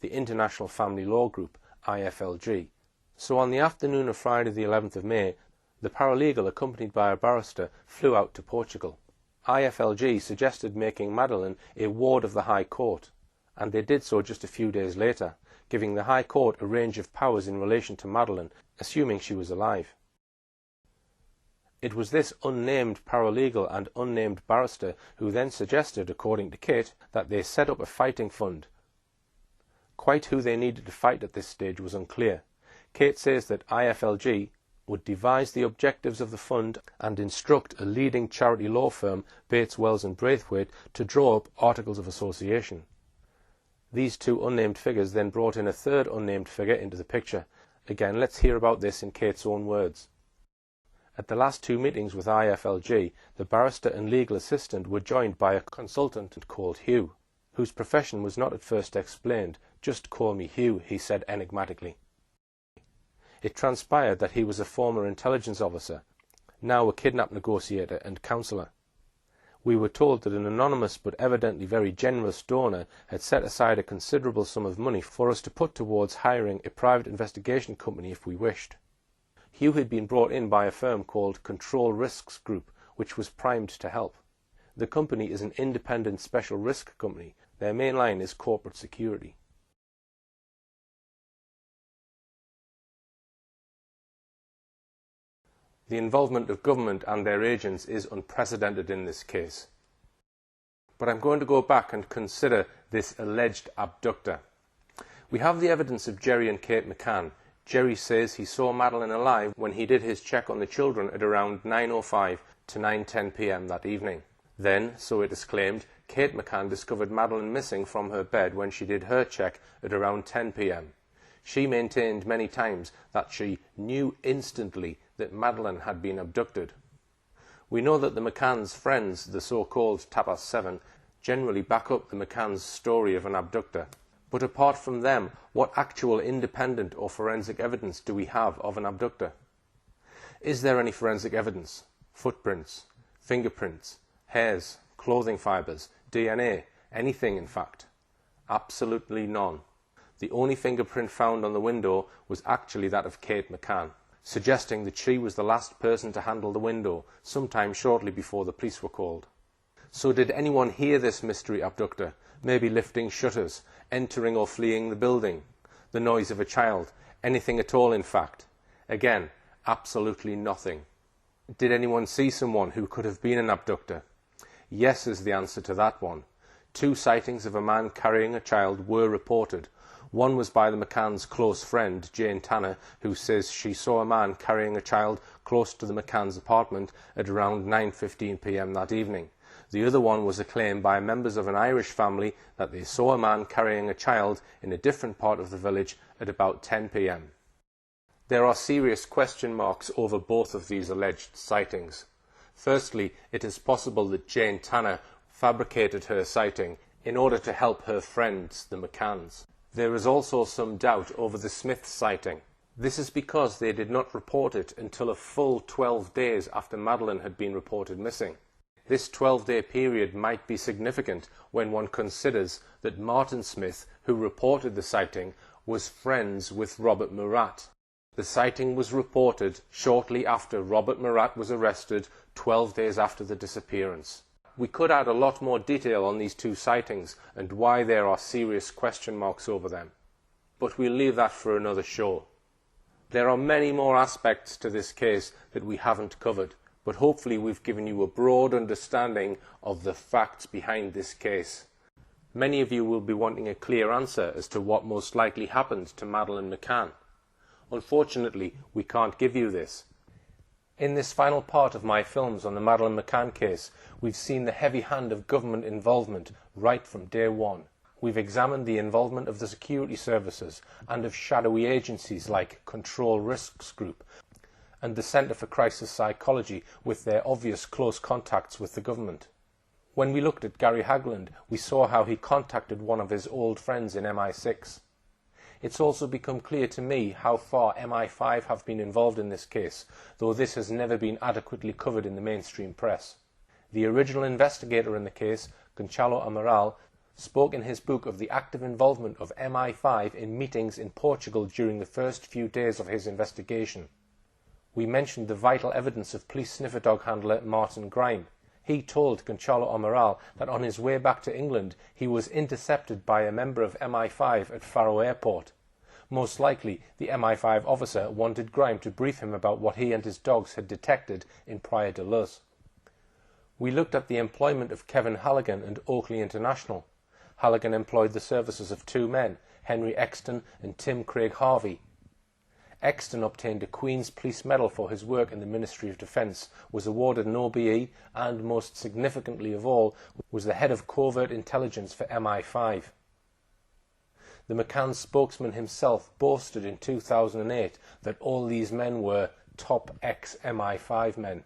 the International Family Law Group, IFLG. So on the afternoon of Friday the 11th of May, the paralegal, accompanied by a barrister, flew out to Portugal. IFLG suggested making Madeleine a ward of the High Court, and they did so just a few days later, giving the High Court a range of powers in relation to Madeleine, assuming she was alive. It was this unnamed paralegal and unnamed barrister who then suggested, according to Kate, that they set up a fighting fund. Quite who they needed to fight at this stage was unclear. Kate says that IFLG would devise the objectives of the fund and instruct a leading charity law firm, Bates, Wells and Braithwaite, to draw up articles of association. These two unnamed figures then brought in a third unnamed figure into the picture. Again, let's hear about this in Kate's own words. At the last two meetings with IFLG, the barrister and legal assistant were joined by a consultant called Hugh, whose profession was not at first explained, "Just call me Hugh," he said enigmatically. It transpired that he was a former intelligence officer, now a kidnap negotiator and counsellor. We were told that an anonymous but evidently very generous donor had set aside a considerable sum of money for us to put towards hiring a private investigation company if we wished. Hugh had been brought in by a firm called Control Risks Group, which was primed to help. The company is an independent special risk company. Their main line is corporate security. The involvement of government and their agents is unprecedented in this case. But I'm going to go back and consider this alleged abductor. We have the evidence of Jerry and Kate McCann. Jerry says he saw Madeleine alive when he did his check on the children at around 9:05 to 9:10 p.m. that evening. Then, so it is claimed, Kate McCann discovered Madeleine missing from her bed when she did her check at around 10 p.m. She maintained many times that she knew instantly that Madeleine had been abducted. We know that the McCann's friends, the so-called Tapas 7, generally back up the McCann's story of an abductor. But apart from them, what actual independent or forensic evidence do we have of an abductor? Is there any forensic evidence? Footprints, fingerprints, hairs, clothing fibres, DNA, anything in fact? Absolutely none. The only fingerprint found on the window was actually that of Kate McCann, suggesting that she was the last person to handle the window, sometime shortly before the police were called. So did anyone hear this mystery abductor, maybe lifting shutters, entering or fleeing the building, the noise of a child, anything at all in fact? Again, absolutely nothing. Did anyone see someone who could have been an abductor? Yes is the answer to that one. 2 sightings of a man carrying a child were reported. One was by the McCann's close friend, Jane Tanner, who says she saw a man carrying a child close to the McCann's apartment at around 9:15 p.m. that evening. The other one was a claim by members of an Irish family that they saw a man carrying a child in a different part of the village at about 10 p.m. There are serious question marks over both of these alleged sightings. Firstly, it is possible that Jane Tanner fabricated her sighting in order to help her friends, the McCanns. There is also some doubt over the Smith sighting. This is because they did not report it until a full 12 days after Madeleine had been reported missing. This 12-day period might be significant when one considers that Martin Smith, who reported the sighting, was friends with Robert Murat. The sighting was reported shortly after Robert Murat was arrested, 12 days after the disappearance. We could add a lot more detail on these 2 sightings and why there are serious question marks over them. But we'll leave that for another show. There are many more aspects to this case that we haven't covered, but hopefully we've given you a broad understanding of the facts behind this case. Many of you will be wanting a clear answer as to what most likely happened to Madeleine McCann. Unfortunately, we can't give you this. In this final part of my films on the Madeleine McCann case, we've seen the heavy hand of government involvement right from day one. We've examined the involvement of the security services and of shadowy agencies like Control Risks Group and the Centre for Crisis Psychology with their obvious close contacts with the government. When we looked at Gary Hagland, we saw how he contacted one of his old friends in MI6. It's also become clear to me how far MI5 have been involved in this case, though this has never been adequately covered in the mainstream press. The original investigator in the case, Gonçalo Amaral, spoke in his book of the active involvement of MI5 in meetings in Portugal during the first few days of his investigation. We mentioned the vital evidence of police sniffer dog handler Martin Grime. He told Gonçalo Amaral that on his way back to England he was intercepted by a member of MI5 at Faro Airport. Most likely the MI5 officer wanted Grime to brief him about what he and his dogs had detected in Praia de Luz. We looked at the employment of Kevin Halligan and Oakley International. Halligan employed the services of 2 men, Henry Exton and Tim Craig Harvey. Exton obtained a Queen's Police Medal for his work in the Ministry of Defence, was awarded an OBE, and, most significantly of all, was the head of covert intelligence for MI5. The McCann spokesman himself boasted in 2008 that all these men were top ex-MI5 men.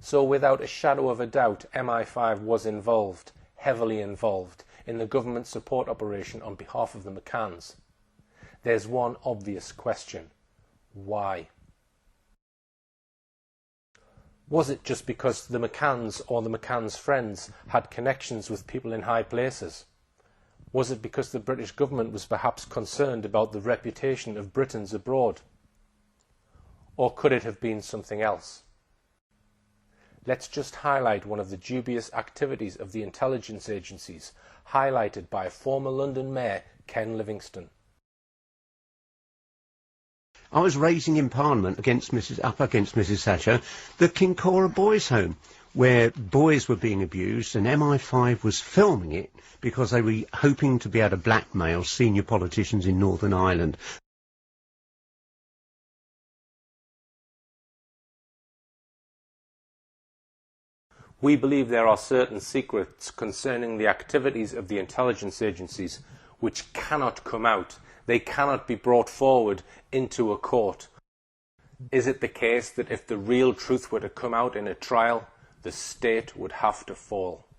So without a shadow of a doubt, MI5 was involved, heavily involved, in the government support operation on behalf of the McCanns. There's one obvious question. Why? Was it just because the McCanns or the McCanns' friends had connections with people in high places? Was it because the British government was perhaps concerned about the reputation of Britons abroad? Or could it have been something else? Let's just highlight one of the dubious activities of the intelligence agencies, highlighted by former London Mayor Ken Livingstone. I was raising in Parliament against Mrs Thatcher the Kincora Boys' Home, where boys were being abused, and MI5 was filming it because they were hoping to be able to blackmail senior politicians in Northern Ireland. We believe there are certain secrets concerning the activities of the intelligence agencies which cannot come out. They cannot be brought forward into a court. Is it the case that if the real truth were to come out in a trial, the state would have to fall?